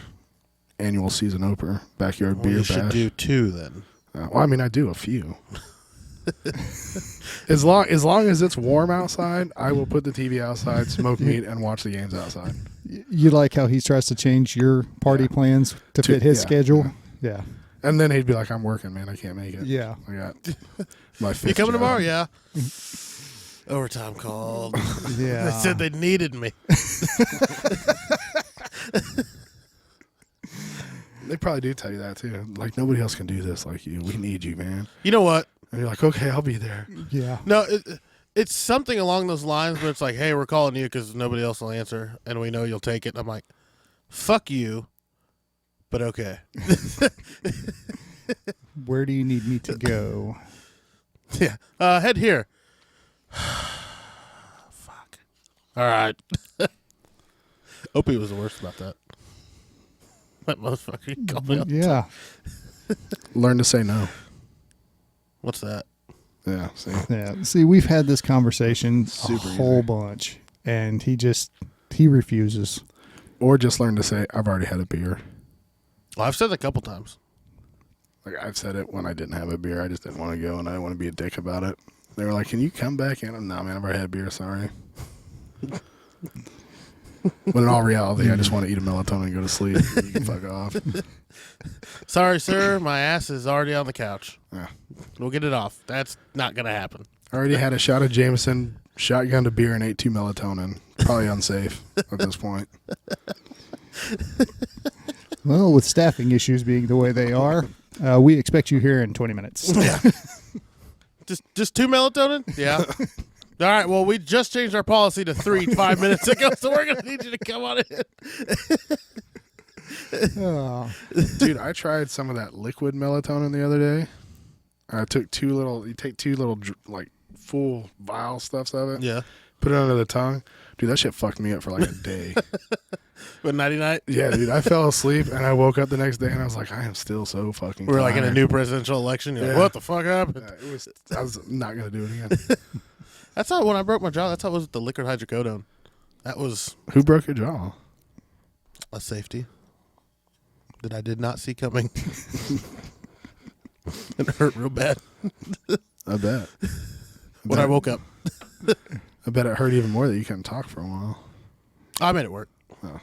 Speaker 3: annual season opener, backyard beer bash.
Speaker 2: You should do two then.
Speaker 3: Well, I mean, I do a few. As long as it's warm outside, I will put the TV outside, smoke meat, and watch the games outside.
Speaker 1: You like how he tries to change your party plans to fit his schedule? Yeah.
Speaker 3: And then he'd be like, I'm working, man. I can't make it.
Speaker 1: Yeah.
Speaker 3: I got my fifth
Speaker 2: You coming
Speaker 3: job.
Speaker 2: tomorrow? Yeah. Overtime called.
Speaker 1: Yeah.
Speaker 2: They said they needed me.
Speaker 3: They probably do tell you that, too. Like, nobody else can do this like you. We need you, man.
Speaker 2: You know what?
Speaker 3: And you're like, okay, I'll be there.
Speaker 1: Yeah.
Speaker 2: No, it's something along those lines where it's like, hey, we're calling you because nobody else will answer, and we know you'll take it. And I'm like, fuck you, but okay.
Speaker 1: Where do you need me to go?
Speaker 2: Yeah. Head here. Fuck. All right. Opie was the worst about that. That motherfucker called me up.
Speaker 1: Yeah.
Speaker 3: Learn to say no.
Speaker 2: What's that?
Speaker 3: Yeah, see.
Speaker 1: Yeah. See, we've had this conversation
Speaker 3: Super
Speaker 1: a whole
Speaker 3: easy.
Speaker 1: bunch, and he refuses.
Speaker 3: Or just learn to say, I've already had a beer.
Speaker 2: Well, I've said it a couple times.
Speaker 3: Like, I've said it when I didn't have a beer. I just didn't want to go, and I didn't want to be a dick about it. They were like, can you come back in? I'm, nah, man, I've already had a beer. Sorry. But in all reality, I just want to eat a melatonin and go to sleep. You can fuck off.
Speaker 2: Sorry, sir. My ass is already on the couch.
Speaker 3: Yeah.
Speaker 2: We'll get it off. That's not going to happen.
Speaker 3: I already had a shot of Jameson, shotgunned a beer, and ate 2 melatonin. Probably unsafe at this point.
Speaker 1: Well, with staffing issues being the way they are, we expect you here in 20 minutes.
Speaker 2: Yeah. Just 2 melatonin? Yeah. All right. Well, we just changed our policy to 3 5 minutes ago, so we're going to need you to come on in.
Speaker 1: Oh.
Speaker 3: Dude, I tried some of that liquid melatonin the other day. I took you take 2 little, like, full vial stuffs of it.
Speaker 2: Yeah.
Speaker 3: Put it under the tongue. Dude, that shit fucked me up for like a day.
Speaker 2: But nighty-night?
Speaker 3: Yeah, dude, I fell asleep and I woke up the next day and I was like, I am still so fucking
Speaker 2: We're like in a
Speaker 3: tired.
Speaker 2: new presidential election. You're like,
Speaker 3: Yeah.
Speaker 2: what the fuck happened?
Speaker 3: Yeah, I was not going to do it again.
Speaker 2: That's how, when I broke my jaw, that's how it was with the liquid hydrocodone. That was
Speaker 3: Who broke your jaw?
Speaker 2: a safety that I did not see coming. It hurt real bad
Speaker 3: I bet.
Speaker 2: when I woke up.
Speaker 3: I bet it hurt even more that you couldn't talk for a while.
Speaker 2: I made it work.
Speaker 3: Oh.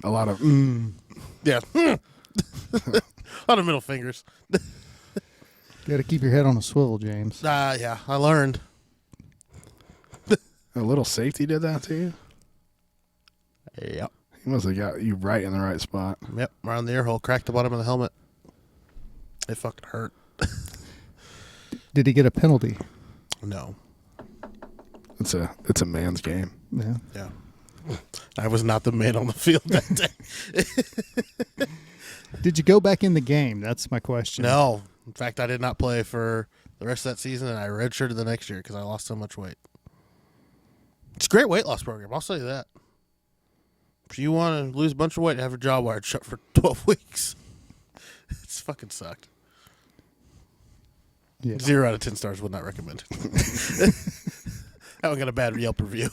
Speaker 3: A lot of
Speaker 2: Yeah. A lot of middle fingers.
Speaker 1: Got to keep your head on a swivel, James.
Speaker 2: Yeah, I learned.
Speaker 3: a little safety did that to you.
Speaker 2: Yep.
Speaker 3: He must have got you right in the right spot.
Speaker 2: Yep. Around the ear hole, cracked the bottom of the helmet. It fucking hurt.
Speaker 1: Did he get a penalty?
Speaker 2: No.
Speaker 3: It's a man's game.
Speaker 1: Yeah.
Speaker 2: Yeah. I was not the man on the field that day.
Speaker 1: Did you go back in the game? That's my question.
Speaker 2: No. In fact, I did not play for the rest of that season, and I redshirted the next year because I lost so much weight. It's a great weight loss program. I'll tell you that. If you want to lose a bunch of weight and have your jaw wired shut for 12 weeks, it's fucking sucked.
Speaker 1: Yeah.
Speaker 2: 0 out of 10 stars would not recommend. That one got a bad Yelp review.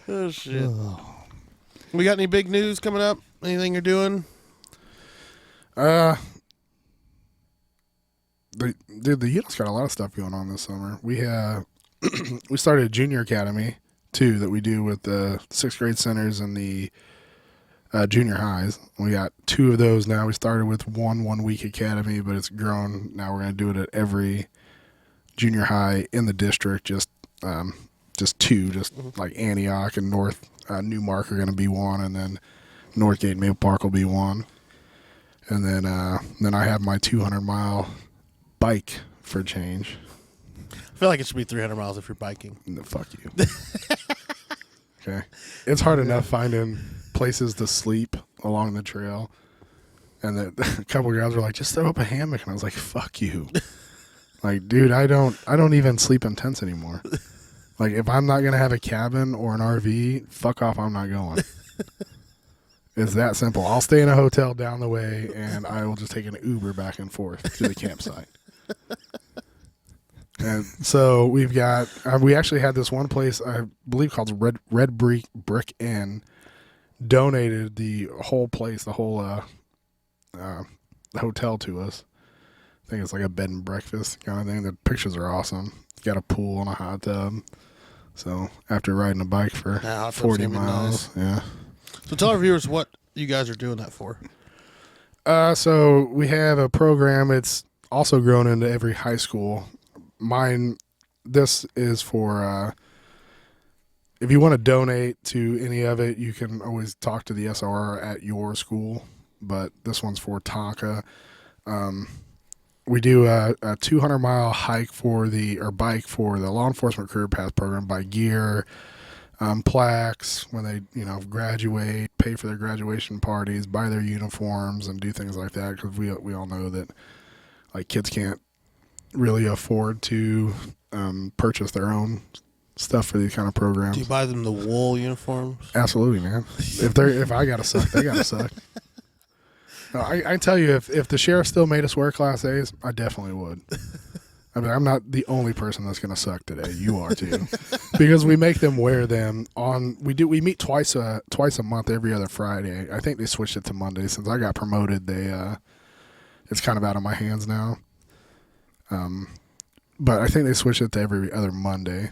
Speaker 2: Oh, shit. We got any big news coming up? Anything you're doing?
Speaker 3: The unit's got a lot of stuff going on this summer. We started a junior academy too that we do with the 6th grade centers and the junior highs. We got 2 of those now. We started with one week academy, but it's grown. Now we're going to do it at every junior high in the district. Just 2, like Antioch and North Newmark are going to be one, and then Northgate and Maple Park will be one. And then I have my 200-mile bike for change.
Speaker 2: I feel like it should be 300 miles if you're biking.
Speaker 3: No, fuck you. Okay. It's hard enough finding places to sleep along the trail. And a couple of guys were like, just throw up a hammock. And I was like, fuck you. Like, dude, I don't even sleep in tents anymore. Like, if I'm not going to have a cabin or an RV, fuck off, I'm not going. It's that simple. I'll stay in a hotel down the way, and I will just take an Uber back and forth to the campsite. And so we actually had this one place, I believe called Red Brick Inn, donated the whole place, the whole hotel to us. I think it's like a bed and breakfast kind of thing. The pictures are awesome. It's got a pool and a hot tub. So after riding a bike for 40 miles,
Speaker 2: nice. Yeah. So tell our viewers what you guys are doing that for.
Speaker 3: So we have a program. It's also grown into every high school. This is for if you want to donate to any of it, you can always talk to the SR at your school. But this one's for Tonka. We do a 200-mile bike for the law enforcement career path program, buy gear, plaques when they graduate, pay for their graduation parties, buy their uniforms, and do things like that, because we all know that like kids can't really afford to purchase their own stuff for these kind of programs.
Speaker 2: Do you buy them the wool uniforms?
Speaker 3: Absolutely, man. If I gotta suck, they gotta suck. No, I tell you, if the sheriff still made us wear Class A's, I definitely would. I mean, I'm not the only person that's going to suck today. You are too, because we make them wear them on. We meet twice a month, every other Friday. I think they switched it to Monday since I got promoted. It's kind of out of my hands now. But I think they switched it to every other Monday.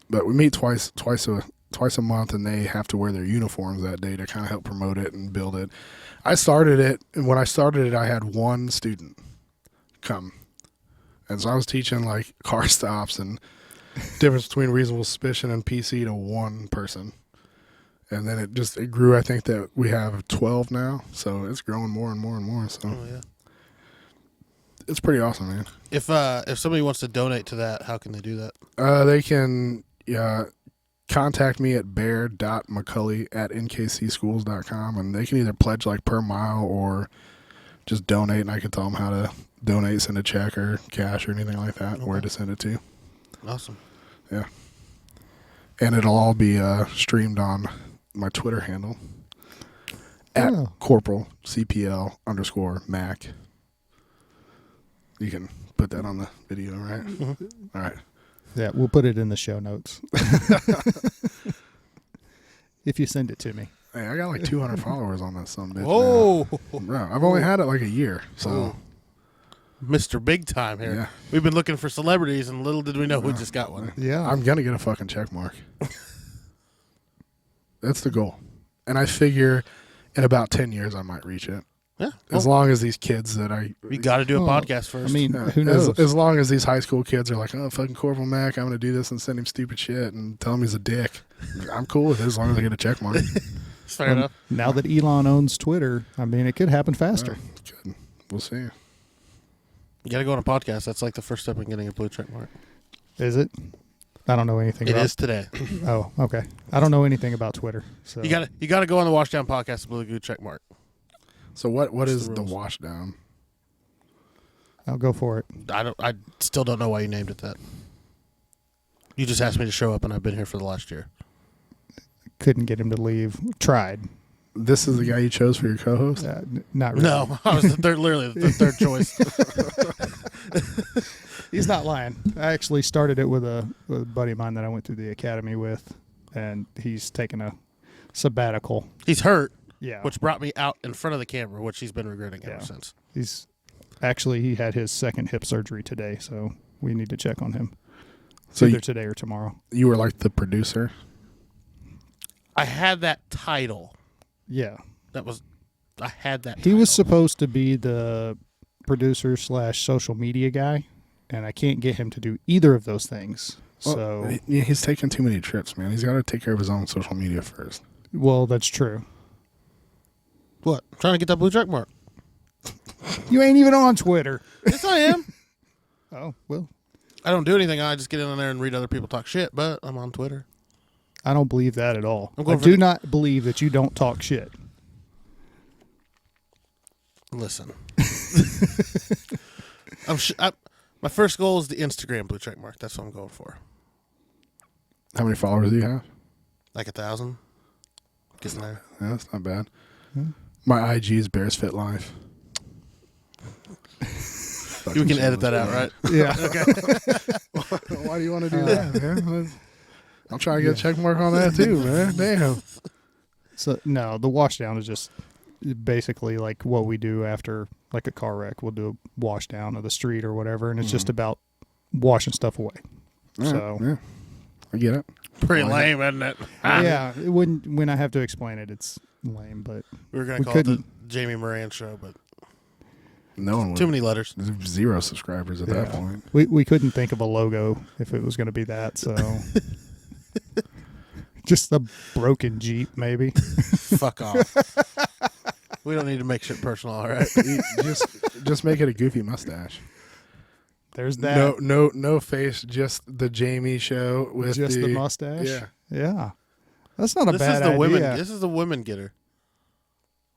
Speaker 3: But we meet twice a month, and they have to wear their uniforms that day to kind of help promote it and build it. I started it, and when I started it, I had one student come. And so I was teaching like car stops and difference between reasonable suspicion and PC to one person. And then it grew. I think that we have 12 now, so it's growing more and more and more. So it's pretty awesome, man.
Speaker 2: If somebody wants to donate to that, how can they do that?
Speaker 3: They can contact me at bear.mcculley@nkcschools.com, and they can either pledge like per mile or just donate, and I can tell them how to donate, send a check or cash or anything like that, where to send it to.
Speaker 2: Awesome.
Speaker 3: Yeah. And it'll all be streamed on my Twitter handle at corporal CPL_Mac. You can put that on the video, right? Mm-hmm. All right.
Speaker 1: Yeah, we'll put it in the show notes. If you send it to me.
Speaker 3: Hey, I got like 200 followers on that bitch.
Speaker 2: Whoa.
Speaker 3: Bro, I've only had it like a year, so.
Speaker 2: Mr. Big Time here.
Speaker 3: Yeah.
Speaker 2: We've been looking for celebrities, and little did we know who just got one.
Speaker 1: Yeah.
Speaker 3: I'm going to get a fucking check mark. That's the goal. And I figure in about 10 years I might reach it.
Speaker 2: Yeah.
Speaker 3: As long as these kids that
Speaker 2: we got to do a podcast first.
Speaker 1: I mean, who knows?
Speaker 3: As long as these high school kids are like, oh, fucking Corporal Mac, I'm going to do this and send him stupid shit and tell him he's a dick. I'm cool with it as long as I get a check mark.
Speaker 2: Fair enough.
Speaker 1: Now that Elon owns Twitter, I mean, it could happen faster.
Speaker 3: Good. We'll see.
Speaker 2: You got to go on a podcast. That's like the first step in getting a blue check mark.
Speaker 1: Is it? I don't know anything about it.
Speaker 2: It is today.
Speaker 1: Oh, okay. I don't know anything about Twitter. So
Speaker 2: You got to go on the Washdown podcast with a blue check mark.
Speaker 3: So what is the Washdown?
Speaker 1: I'll go for it.
Speaker 2: I still don't know why you named it that. You just asked me to show up, and I've been here for the last year.
Speaker 1: Couldn't get him to leave. Tried.
Speaker 3: This is the guy you chose for your co-host?
Speaker 1: Not really.
Speaker 2: No, I was literally the third choice.
Speaker 1: He's not lying. I actually started it with a buddy of mine that I went through the academy with, and he's taking a sabbatical.
Speaker 2: He's hurt,
Speaker 1: Yeah.
Speaker 2: which brought me out in front of the camera, which he's been regretting
Speaker 1: Yeah.
Speaker 2: ever since.
Speaker 1: He had his second hip surgery today, so we need to check on him.
Speaker 3: So
Speaker 1: Either today or tomorrow.
Speaker 3: You were like the producer?
Speaker 2: I had that title.
Speaker 1: Yeah.
Speaker 2: I had that
Speaker 1: He
Speaker 2: title.
Speaker 1: was supposed to be the producer / social media guy, and I can't get him to do either of those things. So,
Speaker 3: He's taking too many trips, man. He's got to take care of his own social media first.
Speaker 1: well, that's true.
Speaker 2: What? I'm trying to get that blue check mark.
Speaker 1: You ain't even on Twitter.
Speaker 2: Yes, I am.
Speaker 1: Oh, well,
Speaker 2: I don't do anything. I just get in there and read other people talk shit, but I'm on Twitter.
Speaker 1: I don't believe that at all.
Speaker 2: I'm
Speaker 1: I
Speaker 2: going for
Speaker 1: do
Speaker 2: the-
Speaker 1: not believe that you don't talk shit.
Speaker 2: Listen. My first goal is the Instagram blue check mark. That's what I'm going for.
Speaker 3: How many followers do you have?
Speaker 2: Like 1,000. Getting there.
Speaker 3: Yeah, that's not bad. My IG is Bears Fit Life.
Speaker 2: We can edit that out, right?
Speaker 1: Yeah.
Speaker 2: Okay.
Speaker 3: Why do you want to do that, man? I'm trying to get a check mark on that too, man. Damn.
Speaker 1: So, no, the washdown is just basically like what we do after like a car wreck. We'll do a washdown of the street or whatever, and it's just about washing stuff away.
Speaker 3: All right,
Speaker 1: So,
Speaker 3: yeah, I get it.
Speaker 2: Pretty lame, isn't it?
Speaker 1: yeah, it wouldn't, when I have to explain it, it's lame, but
Speaker 2: We were going
Speaker 1: We
Speaker 2: to call it the
Speaker 1: couldn't-
Speaker 2: Jamie Moran show, but
Speaker 3: No one would.
Speaker 2: too many letters.
Speaker 3: There's 0 subscribers at that
Speaker 1: Yeah.
Speaker 3: point.
Speaker 1: we couldn't think of a logo if it was going to be that, so just a broken Jeep, maybe.
Speaker 2: Fuck off. We don't need to make shit personal, all right?
Speaker 3: just make it a goofy mustache.
Speaker 1: There's that.
Speaker 3: No face. Just the Jamie show with
Speaker 1: just the mustache.
Speaker 3: Yeah.
Speaker 1: Yeah. That's not a
Speaker 2: This
Speaker 1: bad
Speaker 2: is the
Speaker 1: idea.
Speaker 2: women. This is the women getter.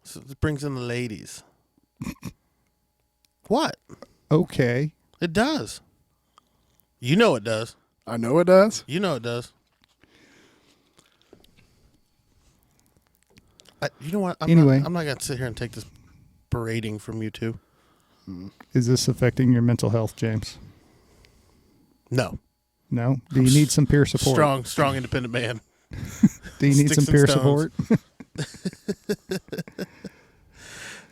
Speaker 2: So this brings in the ladies. What?
Speaker 1: Okay.
Speaker 2: It does. You know it does.
Speaker 3: I know it does.
Speaker 2: You know it does. You know what? I'm not going to sit here and take this berating from you two.
Speaker 1: Is this affecting your mental health, James?
Speaker 2: No.
Speaker 1: No? Do you need some peer support?
Speaker 2: Strong, independent man.
Speaker 1: Do you need
Speaker 2: Sticks
Speaker 1: some
Speaker 2: and
Speaker 1: peer
Speaker 2: stones.
Speaker 1: support?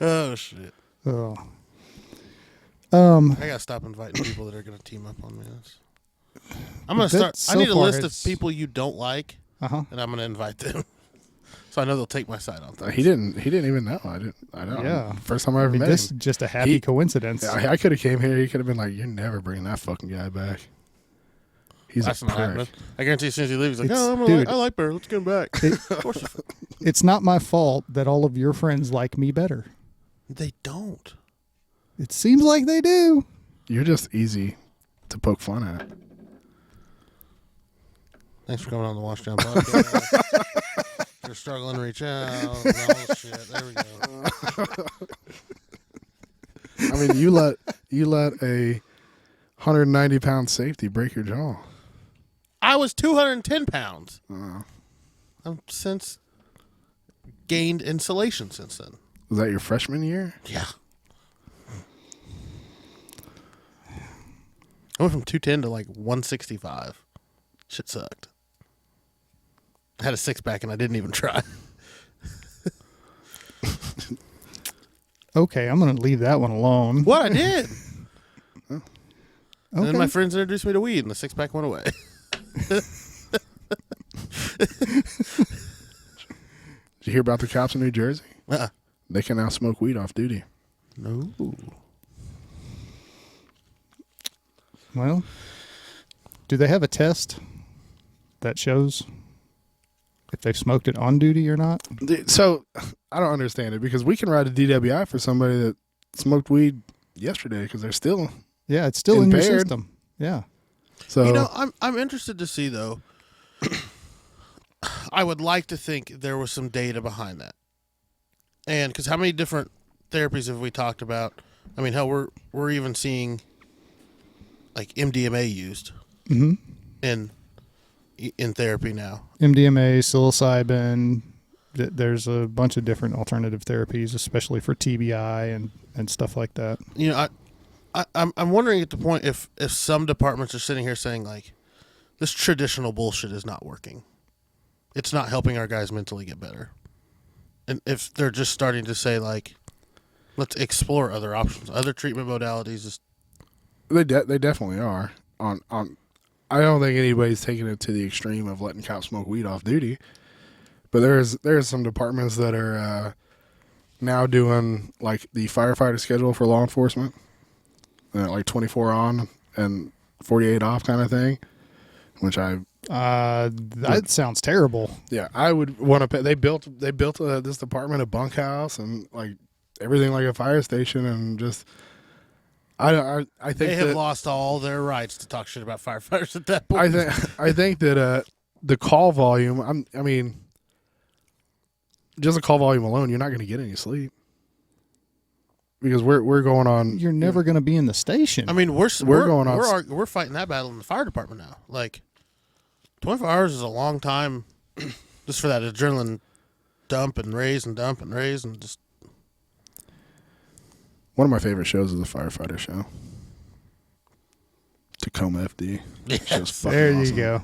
Speaker 2: Oh, shit.
Speaker 1: Oh.
Speaker 2: I got to stop inviting people that are going to team up on me. I'm going to start.
Speaker 1: So
Speaker 2: I need a
Speaker 1: far
Speaker 2: list of
Speaker 1: it's-
Speaker 2: people you don't like,
Speaker 1: Uh-huh.
Speaker 2: and I'm going to invite them. So I know they'll take my side on things.
Speaker 3: He didn't even know. I know.
Speaker 1: Yeah.
Speaker 3: First time I ever met
Speaker 1: This is
Speaker 3: him.
Speaker 1: just a happy
Speaker 3: He-
Speaker 1: coincidence.
Speaker 3: I could have came here. He could have been like, "You're never bringing that fucking guy back." He's
Speaker 2: That's
Speaker 3: a
Speaker 2: not
Speaker 3: prick.
Speaker 2: happening. I guarantee as soon as he leaves, he's like,
Speaker 1: It's-
Speaker 2: "Oh,
Speaker 1: dude.
Speaker 2: I like Bear. Let's get him back." Of course you
Speaker 1: It's not my fault that all of your friends like me better.
Speaker 2: They don't.
Speaker 1: It seems like they do.
Speaker 3: You're just easy to poke fun at.
Speaker 2: Thanks for coming on the Washdown podcast. You're struggling to reach out. Oh shit! There we go.
Speaker 3: I mean, you let a 190-pound safety break your jaw.
Speaker 2: I was 210 pounds. I've since gained insulation since then.
Speaker 3: Was that your freshman year?
Speaker 2: Yeah. I went from 210 to like 165. Shit sucked. I had a 6-pack and I didn't even try.
Speaker 1: Okay, I'm going to leave that one alone.
Speaker 2: What I did. And
Speaker 1: Okay.
Speaker 2: then my friends introduced me to weed and the 6-pack went away.
Speaker 3: Did you hear about the cops in New Jersey?
Speaker 2: Uh-uh.
Speaker 3: They can now smoke weed off duty.
Speaker 2: No.
Speaker 1: Well, do they have a test that shows if they've smoked it on duty or not?
Speaker 3: So I don't understand it because we can write a DWI for somebody that smoked weed yesterday because they're still
Speaker 1: Yeah, it's still in your
Speaker 3: Impaired.
Speaker 1: system. Yeah.
Speaker 3: so.
Speaker 2: You know, I'm interested to see though. I would like to think there was some data behind that, and because how many different therapies have we talked about? I mean, hell, we're even seeing like MDMA used
Speaker 1: Mm-hmm.
Speaker 2: in therapy now.
Speaker 1: MDMA, psilocybin. There's a bunch of different alternative therapies, especially for TBI and stuff like that.
Speaker 2: You know, I'm wondering at the point if some departments are sitting here saying like, this traditional bullshit is not working. It's not helping our guys mentally get better. And if they're just starting to say like, let's explore other options, other treatment modalities.
Speaker 3: They definitely are. I don't think anybody's taking it to the extreme of letting cops smoke weed off duty. But there's some departments that are now doing like the firefighter schedule for law enforcement, like 24 on and 48 off kind of thing, which
Speaker 1: that sounds terrible.
Speaker 3: Yeah, I would want to pay. They built this department a bunkhouse and like everything like a fire station, and just I think
Speaker 2: they have lost all their rights to talk shit about firefighters at that point.
Speaker 3: I think that the call volume. I mean, just the call volume alone, you're not going to get any sleep because we're going on.
Speaker 1: You're never going to be in the station.
Speaker 2: I mean, we're fighting that battle in the fire department now. Like 24 hours is a long time just for that adrenaline dump and raise and dump and raise and just.
Speaker 3: One of my favorite shows is the firefighter show. Tacoma FD.
Speaker 2: Yes.
Speaker 1: There you
Speaker 3: awesome.
Speaker 1: go.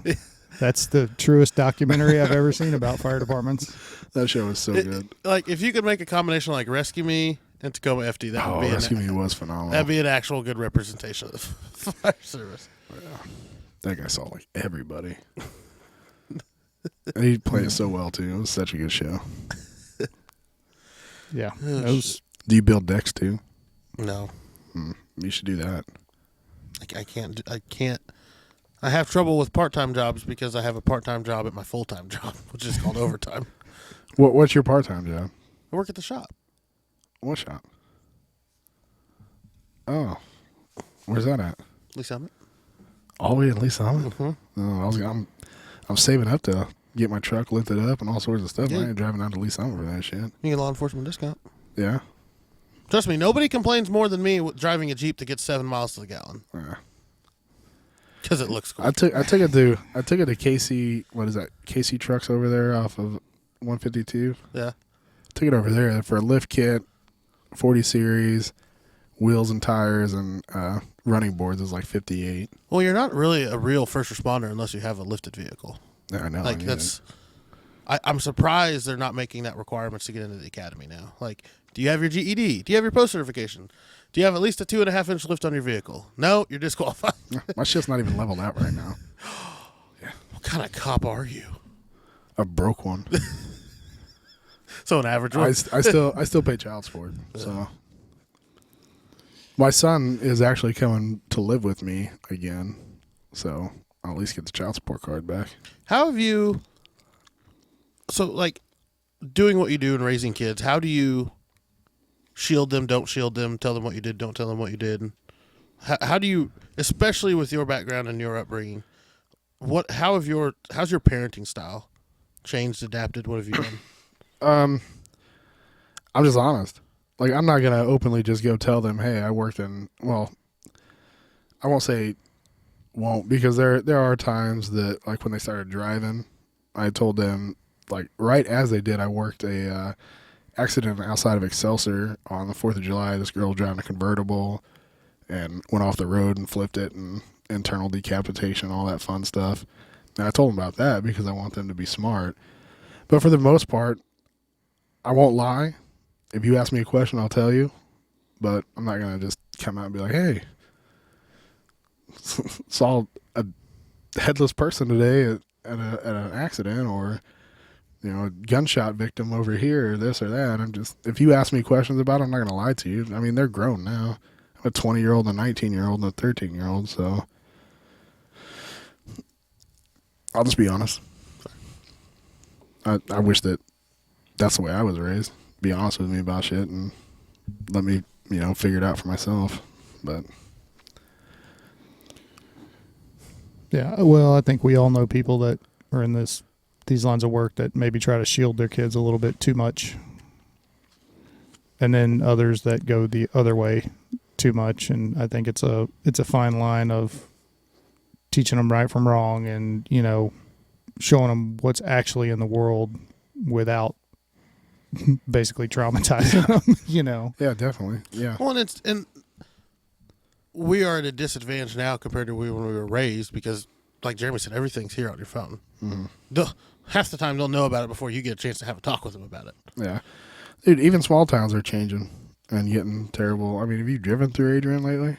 Speaker 1: That's the truest documentary I've ever seen about fire departments.
Speaker 3: That show was so good.
Speaker 2: Like, if you could make a combination like Rescue Me and Tacoma FD, that would be
Speaker 3: Rescue Me was phenomenal.
Speaker 2: That'd be an actual good representation of the fire service.
Speaker 3: Yeah. That guy saw like everybody. And he played it so well too. It was such a good show.
Speaker 1: Yeah.
Speaker 3: Do you build decks too?
Speaker 2: No.
Speaker 3: You should do that.
Speaker 2: I can't. I have trouble with part-time jobs because I have a part-time job at my full-time job, which is called overtime.
Speaker 3: What's your part-time job?
Speaker 2: I work at the shop.
Speaker 3: What shop? Oh, where's that at?
Speaker 2: Lee Summit.
Speaker 3: All the way at Lee Summit?
Speaker 2: Mm-hmm.
Speaker 3: Oh, I'm saving up to get my truck lifted up and all sorts of stuff.
Speaker 2: Yeah.
Speaker 3: I ain't driving down to Lee Summit for that shit.
Speaker 2: You get a law enforcement discount.
Speaker 3: Yeah.
Speaker 2: Trust me, nobody complains more than me with driving a Jeep that gets 7 miles to the gallon.
Speaker 3: Yeah.
Speaker 2: Because it looks cool.
Speaker 3: I took it to Casey. What is that? Casey Trucks over there off of 152.
Speaker 2: Yeah.
Speaker 3: Took it over there for a lift kit, 40 series, wheels and tires, and running boards is like 58.
Speaker 2: Well, you're not really a real first responder unless you have a lifted vehicle.
Speaker 3: Yeah, I know.
Speaker 2: Like that's. I'm surprised they're not making that requirements to get into the academy now. Like, do you have your GED? Do you have your post certification? Do you have at least a 2.5-inch lift on your vehicle? No, you're disqualified.
Speaker 3: My shit's not even leveled out right now.
Speaker 2: Yeah. What kind of cop are you?
Speaker 3: A broke one.
Speaker 2: So an average one.
Speaker 3: I still pay child support. So my son is actually coming to live with me again. So I'll at least get the child support card back.
Speaker 2: How have you? So like, doing what you do and raising kids. How do you shield them? Don't shield them. Tell them what you did. Don't tell them what you did. How do you, especially with your background and your upbringing, how's your parenting style changed, adapted? What have you done?
Speaker 3: I'm just honest. Like, I'm not gonna openly just go tell them, hey, I worked in. Well, I won't say won't, because there are times that, like, when they started driving, I told them, like, right as they did, I worked a accident outside of Excelsior on the 4th of July. This girl driving a convertible and went off the road and flipped it, and internal decapitation, all that fun stuff. And I told them about that because I want them to be smart. But for the most part, I won't lie. If you ask me a question, I'll tell you. But I'm not going to just come out and be like, hey, saw a headless person today at an accident, or, you know, a gunshot victim over here, or this or that. If you ask me questions about it, I'm not going to lie to you. I mean, they're grown now. I'm a 20-year-old, a 19-year-old, and a 13-year-old, so I'll just be honest. I wish that's the way I was raised. Be honest with me about shit and let me, figure it out for myself. But
Speaker 1: yeah, well, I think we all know people that are in these lines of work that maybe try to shield their kids a little bit too much, and then others that go the other way too much. And I think it's a fine line of teaching them right from wrong, and showing them what's actually in the world without basically traumatizing them.
Speaker 3: Yeah, definitely. Yeah.
Speaker 2: Well, and we are at a disadvantage now compared to when we were raised because, like Jeremy said, everything's here on your phone. Mm-hmm. Half the time they'll know about it before you get a chance to have a talk with them about it.
Speaker 3: Yeah. Dude, even small towns are changing and getting terrible. I mean, have you driven through Adrian lately?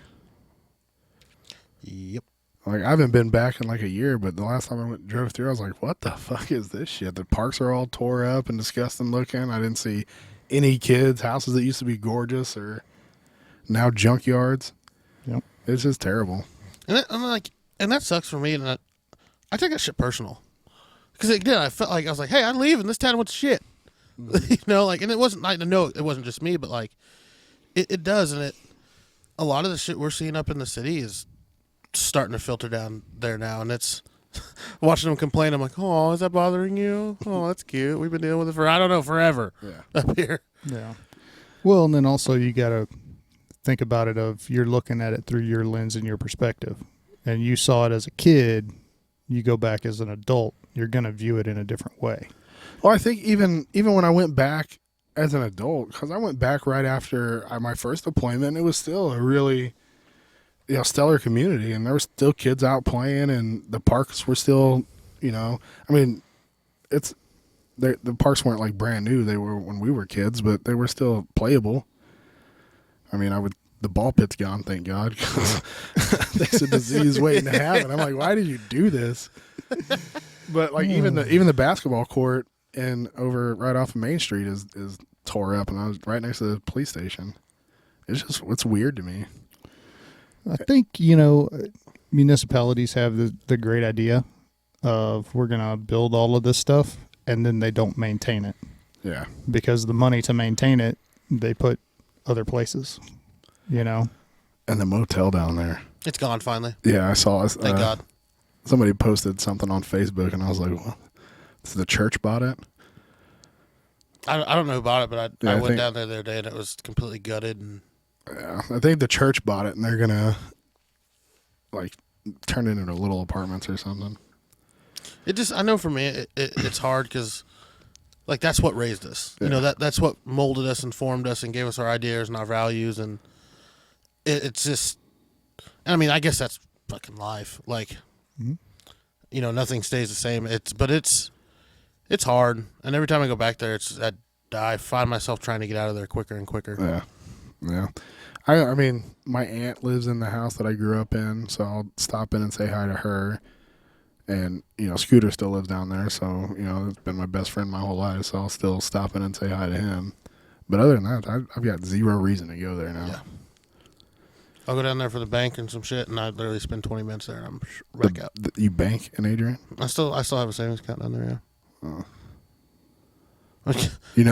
Speaker 2: Yep.
Speaker 3: Like, I haven't been back in like a year, but the last time I drove through, I was like, what the fuck is this shit? The parks are all tore up and disgusting looking. I didn't see any kids. Houses that used to be gorgeous are now junkyards.
Speaker 1: Yep.
Speaker 3: It's just terrible.
Speaker 2: And that sucks for me. And I take that shit personal. Because again, I felt like I was like, hey, I'm leaving. This town went to shit. You know, like, and it wasn't, I know it wasn't just me, but like, it does. And a lot of the shit we're seeing up in the city is starting to filter down there now. And it's watching them complain. I'm like, oh, is that bothering you? Oh, that's cute. We've been dealing with it for, I don't know, forever up here.
Speaker 1: Yeah. Well, and then also you got to think about it of you're looking at it through your lens and your perspective. And you saw it as a kid. You go back as an adult, you're going to view it in a different way.
Speaker 3: Well, I think even when I went back as an adult, because I went back right after my first deployment, it was still a really, stellar community, and there were still kids out playing, and the parks were still, I mean, the parks weren't like brand new. They were when we were kids, but they were still playable. I mean, the ball pit's gone, thank God, because there's a disease waiting to happen. I'm like, why did you do this? But like even the basketball court and over right off of Main Street is tore up, and I was right next to the police station. It's weird to me.
Speaker 1: I think municipalities have the great idea of we're going to build all of this stuff, and then they don't maintain it.
Speaker 3: Yeah,
Speaker 1: because the money to maintain it, they put other places. And
Speaker 3: the motel down there.
Speaker 2: It's gone finally.
Speaker 3: Yeah, I saw it.
Speaker 2: Thank God.
Speaker 3: Somebody posted something on Facebook, and I was like, well, so the church bought it?
Speaker 2: I don't know about it, but I went down there the other day, and it was completely gutted. And
Speaker 3: yeah, I think the church bought it, and they're going to, like, turn it into little apartments or something.
Speaker 2: I know for me, it's hard because, like, that's what raised us.
Speaker 3: Yeah.
Speaker 2: That's what molded us and formed us and gave us our ideas and our values, and it's just, I mean, I guess that's fucking life. Like, nothing stays the same. It's hard, and every time I go back there, I find myself trying to get out of there quicker and quicker.
Speaker 3: Yeah. I mean, my aunt lives in the house that I grew up in, so I'll stop in and say hi to her. And Scooter still lives down there, so it's been my best friend my whole life. So I'll still stop in and say hi to him. But other than that, I've got zero reason to go there now.
Speaker 2: Yeah. I'll go down there for the bank and some shit, and I literally spend 20 minutes there, and I'm wreck out.
Speaker 3: You bank in Adrian?
Speaker 2: I still have a savings account down there. Yeah.
Speaker 3: Oh. They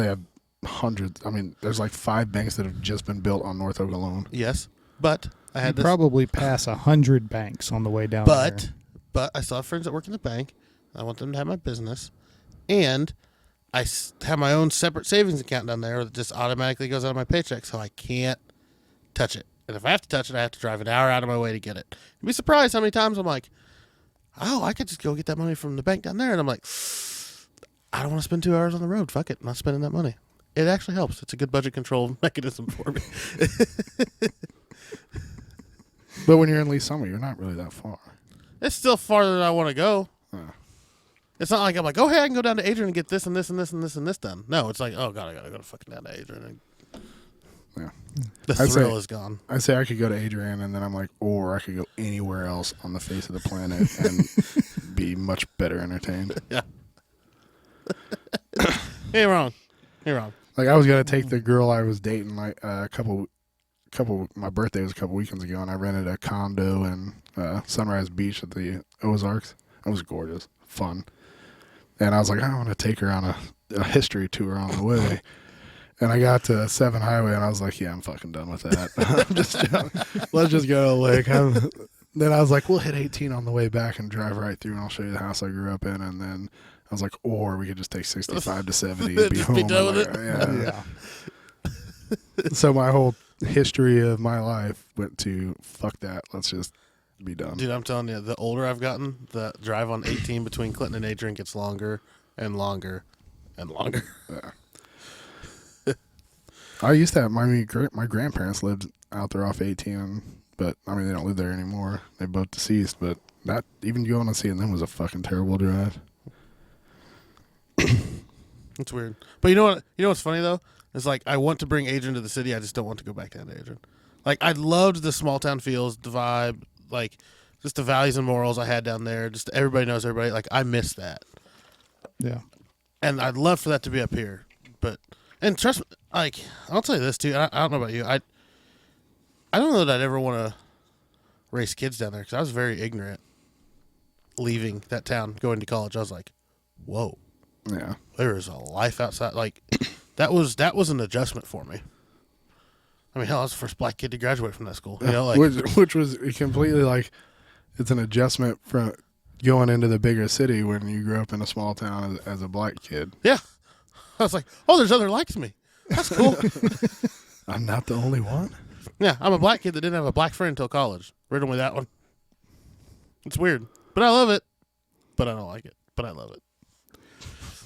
Speaker 3: have hundreds. I mean, there's like 5 banks that have just been built on North Oak alone.
Speaker 2: Yes, but I had
Speaker 1: probably pass 100 banks on the way down there.
Speaker 2: But I still have friends that work in the bank. I want them to have my business, and I have my own separate savings account down there that just automatically goes out of my paycheck, so I can't touch it. And if I have to touch it, I have to drive an hour out of my way to get it. You'd be surprised how many times I'm like, oh, I could just go get that money from the bank down there. And I'm like, I don't want to spend 2 hours on the road. Fuck it. I'm not spending that money. It actually helps. It's a good budget control mechanism for me.
Speaker 3: But when you're in Lee Summit, you're not really that far.
Speaker 2: It's still farther than I want to go. It's not like I'm like, oh, hey, I can go down to Adrian and get this and this and this and this and this done. No, it's like, oh, God, I got to go fucking down to Adrian. And
Speaker 3: yeah.
Speaker 2: The thrill is gone.
Speaker 3: I say I could go to Adrian, and then I'm like, or I could go anywhere else on the face of the planet and be much better entertained.
Speaker 2: Yeah. Ain't wrong.
Speaker 3: Like, I was going to take the girl I was dating like my birthday was a couple weekends ago, and I rented a condo in Sunrise Beach at the Ozarks. It was gorgeous, fun. And I was like, I want to take her on a history tour on the way. And I got to 7 Highway, and I was like, yeah, I'm fucking done with that. Let's just go to the lake. Then I was like, we'll hit 18 on the way back and drive right through, and I'll show you the house I grew up in. And then I was like, or we could just take 65 to 70 and be home.
Speaker 2: Be done with it.
Speaker 3: Yeah. So my whole history of my life went to, fuck that, let's just be done.
Speaker 2: Dude, I'm telling you, the older I've gotten, the drive on 18 between Clinton and Adrian gets longer and longer and longer.
Speaker 3: Yeah. I used to have my grandparents lived out there off 18, and but I mean, they don't live there anymore. They're both deceased, but not even going and seeing them was a fucking terrible drive.
Speaker 2: It's weird. But you know what? You know what's funny though? It's like I want to bring Adrian to the city. I just don't want to go back down to Adrian. Like I loved the small town feels, the vibe, like just the values and morals I had down there. Just everybody knows everybody. Like I miss that.
Speaker 1: Yeah.
Speaker 2: And I'd love for that to be up here. And trust me, like I'll tell you this too. I don't know about you. I don't know that I'd ever want to raise kids down there because I was very ignorant leaving that town, going to college. I was like, whoa.
Speaker 3: Yeah.
Speaker 2: There is a life outside. Like that was an adjustment for me. I mean, hell, I was the first black kid to graduate from that school. You know, like
Speaker 3: which was completely like it's an adjustment from going into the bigger city when you grew up in a small town as a black kid.
Speaker 2: yeah. I was like, oh, there's other likes me. That's cool.
Speaker 3: I'm not the only one.
Speaker 2: Yeah, I'm a black kid that didn't have a black friend until college. Riddle me that one. It's weird, but I love it. But I don't like it. But I love it.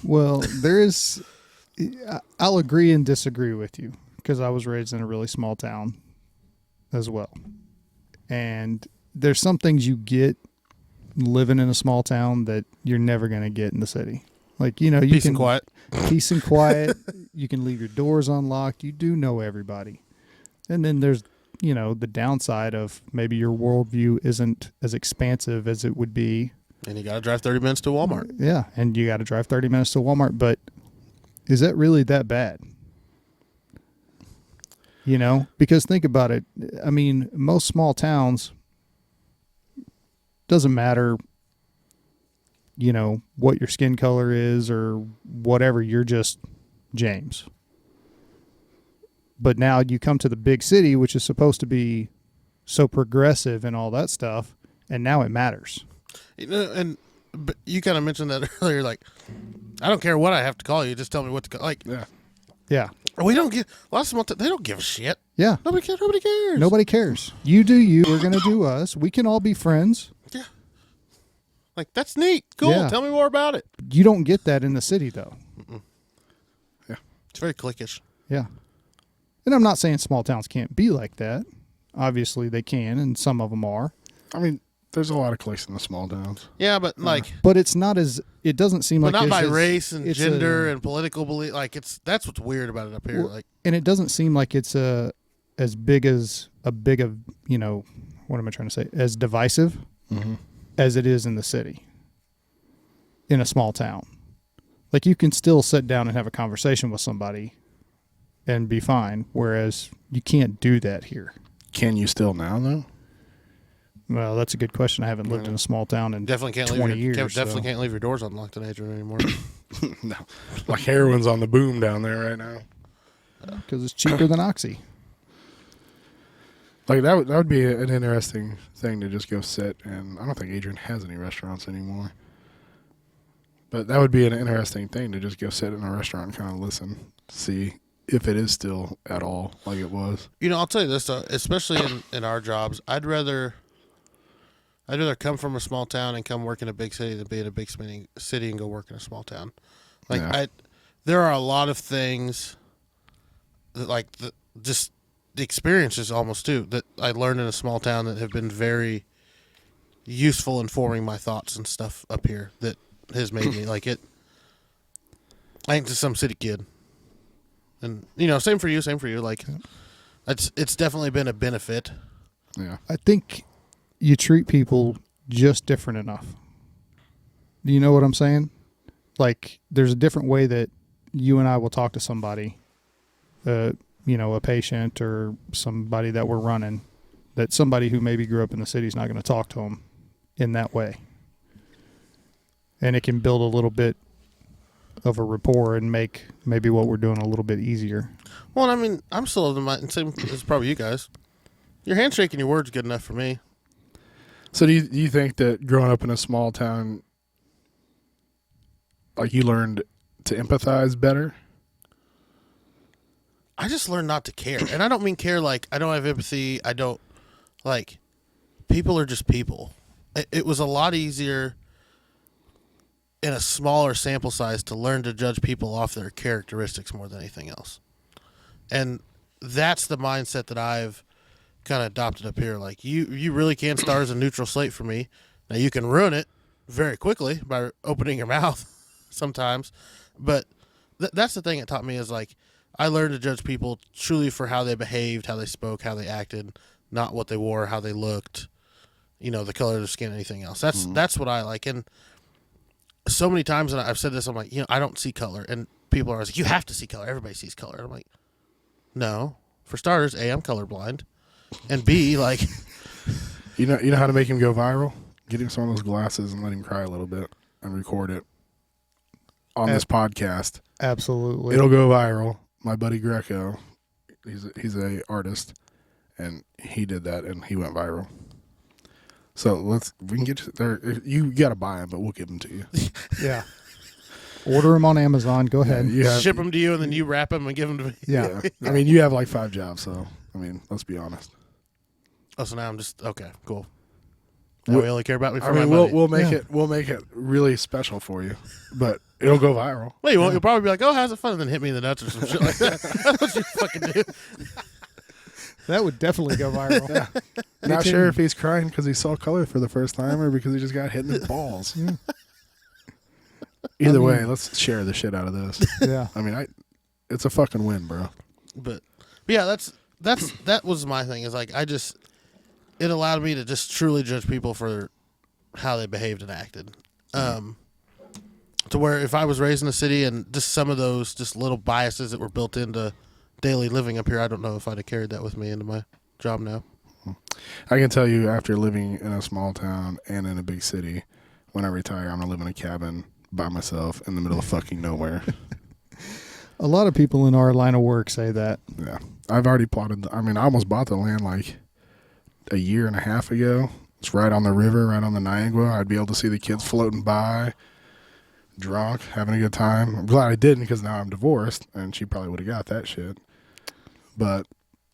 Speaker 1: Well, I'll agree and disagree with you because I was raised in a really small town as well. And there's some things you get living in a small town that you're never going to get in the city. Like, you know,
Speaker 2: Peace and quiet.
Speaker 1: Peace and quiet. You can leave your doors unlocked. You do know everybody. And then there's, you know, the downside of maybe your worldview isn't as expansive as it would be.
Speaker 2: And you got to drive 30 minutes to Walmart.
Speaker 1: Yeah, and you got to drive 30 minutes to Walmart. But is that really that bad? You know, because think about it. I mean, most small towns, doesn't matter, you know, what your skin color is or whatever, you're just James. But now you come to the big city, which is supposed to be so progressive and all that stuff, and now it matters.
Speaker 2: You know, but you kind of mentioned that earlier. Like, I don't care what I have to call you. Just tell me what to call. Like,
Speaker 1: Yeah.
Speaker 2: We don't give a lot of small. They don't give a shit.
Speaker 1: Yeah.
Speaker 2: Nobody cares. Nobody cares.
Speaker 1: Nobody cares. You do you. We're going to do us. We can all be friends.
Speaker 2: Yeah. Like, that's neat. Cool.
Speaker 1: Yeah.
Speaker 2: Tell me more about it.
Speaker 1: You don't get that in the city, though.
Speaker 2: Mm-mm.
Speaker 3: Yeah.
Speaker 2: It's very cliquish.
Speaker 1: Yeah. And I'm not saying small towns can't be like that. Obviously, they can, and some of them are.
Speaker 3: I mean, there's a lot of cliques in the small towns.
Speaker 2: Yeah, but like,
Speaker 1: But it's not as, it doesn't seem
Speaker 2: but
Speaker 1: like
Speaker 2: not
Speaker 1: it's
Speaker 2: by
Speaker 1: as-
Speaker 2: race and
Speaker 1: it's
Speaker 2: gender
Speaker 1: a-
Speaker 2: and political belief. Like, that's what's weird about it up here.
Speaker 1: Well,
Speaker 2: Like,
Speaker 1: and it doesn't seem like it's as big of, you know, what am I trying to say? As divisive as it is in the city, in a small town. Like, you can still sit down and have a conversation with somebody and be fine, whereas you can't do that here.
Speaker 3: Can you still now, though?
Speaker 1: Well, that's a good question. I haven't lived in a small town in
Speaker 2: definitely can't
Speaker 1: 20
Speaker 2: leave your,
Speaker 1: years.
Speaker 2: definitely
Speaker 1: so.
Speaker 2: can't leave your doors unlocked in Adrian anymore.
Speaker 3: No. Like heroin's on the boom down there right now.
Speaker 1: Because it's cheaper than Oxy.
Speaker 3: Like that would be an interesting thing to just go sit, and I don't think Adrian has any restaurants anymore. But that would be an interesting thing to just go sit in a restaurant and kind of listen, see if it is still at all like it was.
Speaker 2: You know, I'll tell you this though, especially in our jobs, I'd rather come from a small town and come work in a big city than be in a big city and go work in a small town. Like
Speaker 3: Yeah.
Speaker 2: there are a lot of things that, like, just the experiences almost too that I learned in a small town that have been very useful in forming my thoughts and stuff up here that has made me like it. I ain't just some city kid. And, you know, same for you. Like, it's definitely been a benefit.
Speaker 3: Yeah.
Speaker 1: I think you treat people just different enough. Do you know what I'm saying? Like, there's a different way that you and I will talk to somebody, you know, a patient or somebody that we're running, that somebody who maybe grew up in the city is not going to talk to them in that way. And it can build a little bit of a rapport and make maybe what we're doing a little bit easier.
Speaker 2: Well, I mean, I'm still of the mind, same as probably you guys. Your handshake and your words good enough for me.
Speaker 3: So do you think that growing up in a small town, like you learned to empathize better?
Speaker 2: I just learned not to care. And I don't mean care like I don't have empathy. I don't, like, people are just people. It was a lot easier in a smaller sample size to learn to judge people off their characteristics more than anything else. And that's the mindset that I've kind of adopted up here. Like you really can start as a neutral slate for me. Now you can ruin it very quickly by opening your mouth sometimes, but that's the thing it taught me is like I learned to judge people truly for how they behaved, how they spoke, how they acted, not what they wore, how they looked, the color of their skin, anything else. That's what I like. And so many times, and I've said this, I'm like, I don't see color, and people are always like, you have to see color. Everybody sees color. And I'm like, no. For starters, A, I'm colorblind, and B, like,
Speaker 3: you know how to make him go viral? Get him some of those glasses and let him cry a little bit and record it on this podcast.
Speaker 1: Absolutely,
Speaker 3: it'll go viral. My buddy Greco, he's a artist, and he did that, and he went viral. So we can get to there. You got to buy them, but we'll give them to you.
Speaker 1: Yeah. Order them on Amazon. Go ahead.
Speaker 2: Ship them to you, and then you wrap them and give them to me.
Speaker 1: Yeah.
Speaker 3: I mean, you have like 5 jobs, so I mean, let's be honest.
Speaker 2: Oh, so now I'm just okay. Cool. Now we only care about me for my
Speaker 3: money.
Speaker 2: money.
Speaker 3: We'll make it really special for you, but it'll go viral.
Speaker 2: Well, you won't. You'll probably be like, "Oh, how's it fun?" And then hit me in the nuts or some shit like that. That's what you fucking do.
Speaker 1: That would definitely go viral.
Speaker 3: Yeah. Not sure if he's crying because he saw color for the first time or because he just got hit in the balls. Yeah. Either way, let's share the shit out of this.
Speaker 1: Yeah.
Speaker 3: I mean, it's a fucking win, bro.
Speaker 2: But yeah, that was my thing. Is like it allowed me to just truly judge people for how they behaved and acted. To where if I was raised in a city and just some of those just little biases that were built into daily living up here, I don't know if I'd have carried that with me into my job now.
Speaker 3: I can tell you, after living in a small town and in a big city, when I retire, I'm going to live in a cabin by myself in the middle of fucking nowhere.
Speaker 1: A lot of people in our line of work say that.
Speaker 3: Yeah. I've already plotted. I almost bought the land like a year and a half ago. It's right on the river, right on the Niagara. I'd be able to see the kids floating by, drunk, having a good time. I'm glad I didn't because now I'm divorced, and she probably would have got that shit. But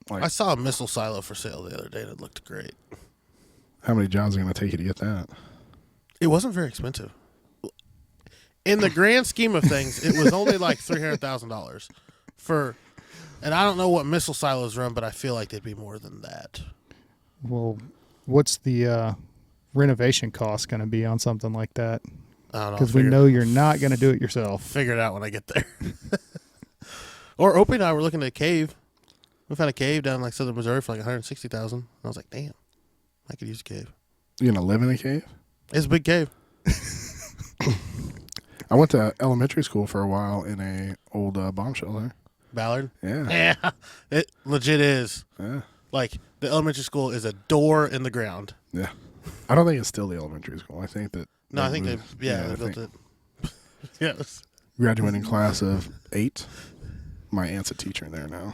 Speaker 3: like,
Speaker 2: I saw a missile silo for sale the other day, and it looked great.
Speaker 3: How many jobs are going to take you to get that?
Speaker 2: It wasn't very expensive. In the grand scheme of things, it was only like $300,000 for, and I don't know what missile silos run, but I feel like they'd be more than that.
Speaker 1: Well, what's the renovation cost going to be on something like that?
Speaker 2: I don't know.
Speaker 1: Because we know you're not going to do it yourself.
Speaker 2: Figure it out when I get there. Or Opie and I were looking at a cave. We found a cave down in like southern Missouri for like $160,000. I was like, damn, I could use a cave.
Speaker 3: You going to live in a cave?
Speaker 2: It's a big cave.
Speaker 3: I went to elementary school for a while in a old bomb shelter.
Speaker 2: Ballard?
Speaker 3: Yeah.
Speaker 2: Yeah. It legit is.
Speaker 3: Yeah.
Speaker 2: Like, the elementary school is a door in the ground.
Speaker 3: Yeah. I don't think it's still the elementary school. I think that.
Speaker 2: No, I think they built it. Yes.
Speaker 3: Graduating class of 8. My aunt's a teacher there now.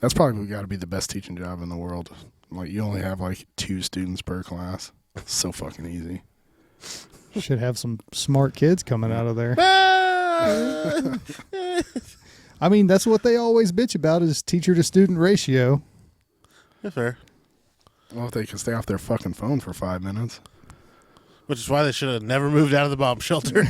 Speaker 3: That's probably got to be the best teaching job in the world. Like, you only have like 2 students per class. It's so fucking easy.
Speaker 1: Should have some smart kids coming out of there. I mean, that's what they always bitch about is teacher to student ratio.
Speaker 2: Yeah, fair.
Speaker 3: Well, if they can stay off their fucking phone for 5 minutes.
Speaker 2: Which is why they should have never moved out of the bomb shelter.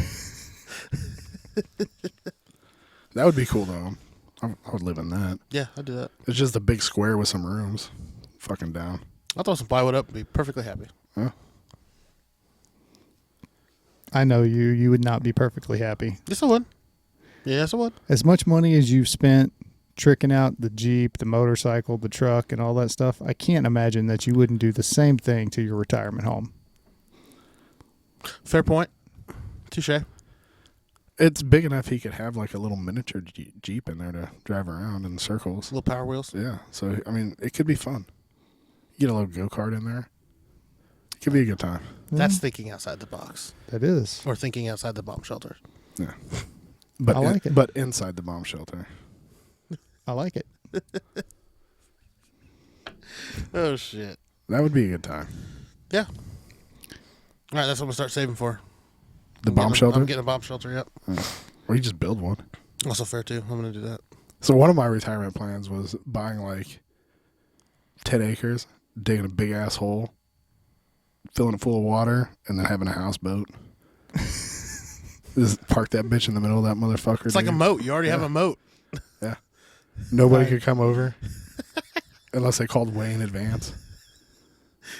Speaker 3: That would be cool, though. I would live in that.
Speaker 2: Yeah, I'd do that.
Speaker 3: It's just a big square with some rooms. Fucking down.
Speaker 2: I'll throw some plywood up and be perfectly happy.
Speaker 3: Huh?
Speaker 1: I know you would not be perfectly happy.
Speaker 2: Yes, I would. Yes, I would.
Speaker 1: As much money as you've spent tricking out the Jeep, the motorcycle, the truck, and all that stuff, I can't imagine that you wouldn't do the same thing to your retirement home.
Speaker 2: Fair point. Touche.
Speaker 3: It's big enough he could have like a little miniature Jeep in there to drive around in circles.
Speaker 2: Little power wheels.
Speaker 3: Yeah. So, I mean, it could be fun. You get a little go-kart in there. It could be a good time.
Speaker 2: That's thinking outside the box.
Speaker 1: That is.
Speaker 2: Or thinking outside the bomb shelter.
Speaker 3: Yeah. But
Speaker 1: I like it.
Speaker 3: But inside the bomb shelter.
Speaker 1: I like it.
Speaker 2: Oh, shit.
Speaker 3: That would be a good time.
Speaker 2: Yeah. All right, that's what I'm going to start saving for.
Speaker 3: The bomb shelter?
Speaker 2: I'm getting a bomb shelter, yep.
Speaker 3: Or you just build one.
Speaker 2: Also fair, too. I'm going to do that.
Speaker 3: So one of my retirement plans was buying like 10 acres, digging a big-ass hole, filling it full of water, and then having a houseboat. Just park that bitch in the middle of that motherfucker.
Speaker 2: It's like a moat. You already have a moat.
Speaker 3: Yeah. Nobody could come over. Unless they called way in advance.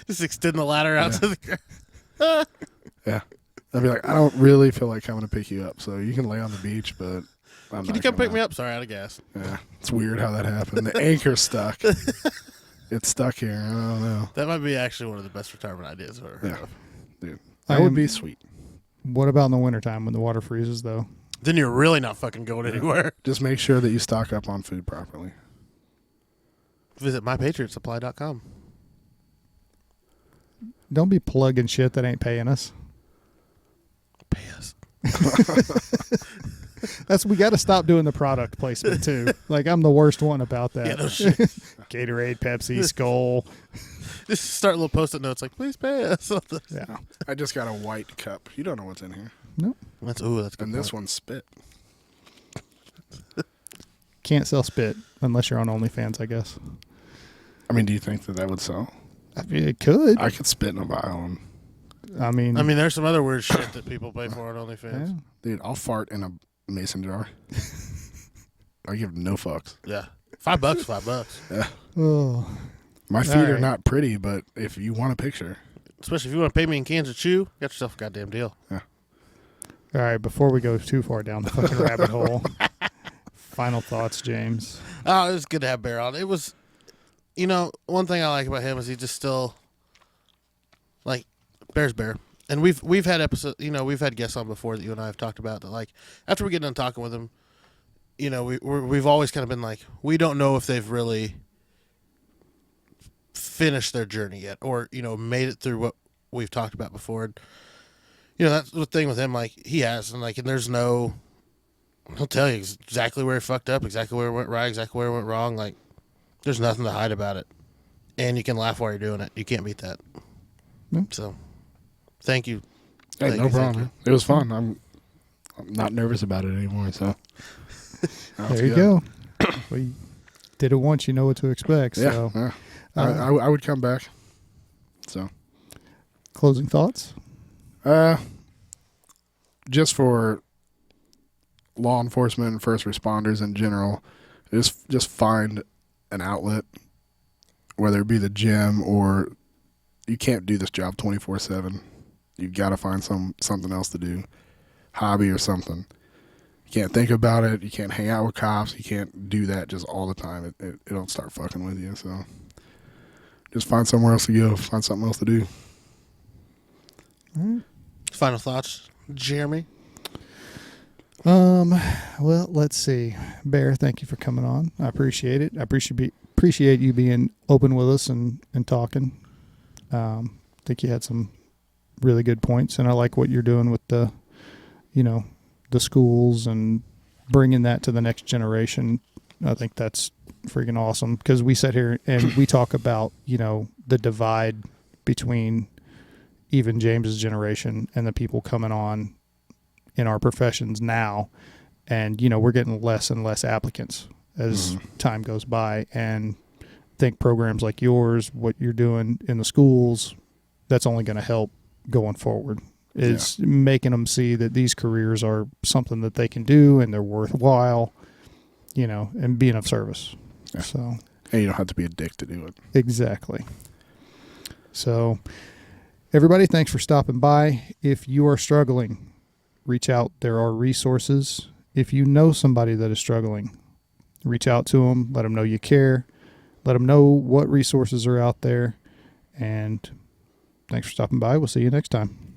Speaker 2: Just extend the ladder out to the ground.
Speaker 3: Yeah. I'd be like, I don't really feel like coming to pick you up, so you can lay on the beach, but
Speaker 2: Can you come pick me up? Sorry, out of gas.
Speaker 3: Yeah. It's weird how that happened. The anchor's stuck. It's stuck here. I don't know.
Speaker 2: That might be actually one of the best retirement ideas I've ever heard of.
Speaker 3: Dude, that would be sweet.
Speaker 1: What about in the wintertime when the water freezes, though?
Speaker 2: Then you're really not fucking going anywhere.
Speaker 3: Just make sure that you stock up on food properly.
Speaker 2: Visit mypatriotsupply.com.
Speaker 1: Don't be plugging shit that ain't paying us.
Speaker 2: Pay us.
Speaker 1: We got to stop doing the product placement too. Like I'm the worst one about that.
Speaker 2: Yeah, no shit.
Speaker 1: Gatorade, Pepsi, Skull.
Speaker 2: Just start little post-it notes like, please pay us.
Speaker 1: Yeah.
Speaker 3: I just got a white cup. You don't know what's in here.
Speaker 1: Nope.
Speaker 2: That's good.
Speaker 3: And this one's spit.
Speaker 1: Can't sell spit unless you're on OnlyFans, I guess.
Speaker 3: I mean, do you think that would sell?
Speaker 1: I mean, it could.
Speaker 3: I could spit in a vial. And,
Speaker 1: I mean,
Speaker 2: there's some other weird shit that people pay for on OnlyFans.
Speaker 1: yeah.
Speaker 3: dude, I'll fart in a mason jar. I give no fucks.
Speaker 2: Yeah. $5, $5.
Speaker 3: Yeah.
Speaker 1: Oh.
Speaker 3: My feet
Speaker 1: All
Speaker 3: are
Speaker 1: right.
Speaker 3: not pretty, but if you want a picture.
Speaker 2: Especially if you want to pay me in cans of chew, get yourself a goddamn deal.
Speaker 3: Yeah.
Speaker 1: All right, before we go too far down the fucking rabbit hole, final thoughts, James.
Speaker 2: Oh, it was good to have Bear on. It was, one thing I like about him is he just still, like, Bear's Bear. And we've had episodes, we've had guests on before that you and I have talked about that, like, after we get done talking with him, we've always kind of been like, we don't know if they've really finished their journey yet or, made it through what we've talked about before. And, that's the thing with him, like, he has, and there's no, he'll tell you exactly where he fucked up, exactly where it went right, exactly where it went wrong. Like, there's nothing to hide about it. And you can laugh while you're doing it. You can't beat that.
Speaker 1: Mm.
Speaker 2: So, thank you.
Speaker 3: Hey,
Speaker 2: Thank
Speaker 3: no
Speaker 2: you,
Speaker 3: problem.
Speaker 2: thank
Speaker 3: It was fun. I'm not nervous about it anymore, so.
Speaker 1: There you go. Well, you did it once, you know what to expect.
Speaker 3: Yeah,
Speaker 1: So,
Speaker 3: yeah. I would come back. So.
Speaker 1: Closing thoughts?
Speaker 3: Just for law enforcement and first responders in general, just find an outlet, whether it be the gym or you can't do this job 24/7. You've got to find something else to do, hobby or something. You can't think about it. You can't hang out with cops. You can't do that just all the time. It'll start fucking with you. So just find somewhere else to go. Find something else to do.
Speaker 1: All right.
Speaker 2: Final thoughts, Jeremy?
Speaker 1: Well, let's see. Bear, thank you for coming on. I appreciate it. I appreciate you being open with us and talking. I think you had some really good points, and I like what you're doing with the schools and bringing that to the next generation. I think that's freaking awesome because we sit here and we talk about, the divide between even James's generation and the people coming on in our professions now. And, we're getting less and less applicants as time goes by. And I think programs like yours, what you're doing in the schools, that's only going to help going forward. Is making them see that these careers are something that they can do and they're worthwhile, and being of service.
Speaker 3: Yeah.
Speaker 1: So,
Speaker 3: And you don't have to be a dick to do it.
Speaker 1: exactly. So, everybody, thanks for stopping by. If you are struggling, reach out. There are resources. If you know somebody that is struggling, reach out to them. Let them know you care. Let them know what resources are out there. And thanks for stopping by. We'll see you next time.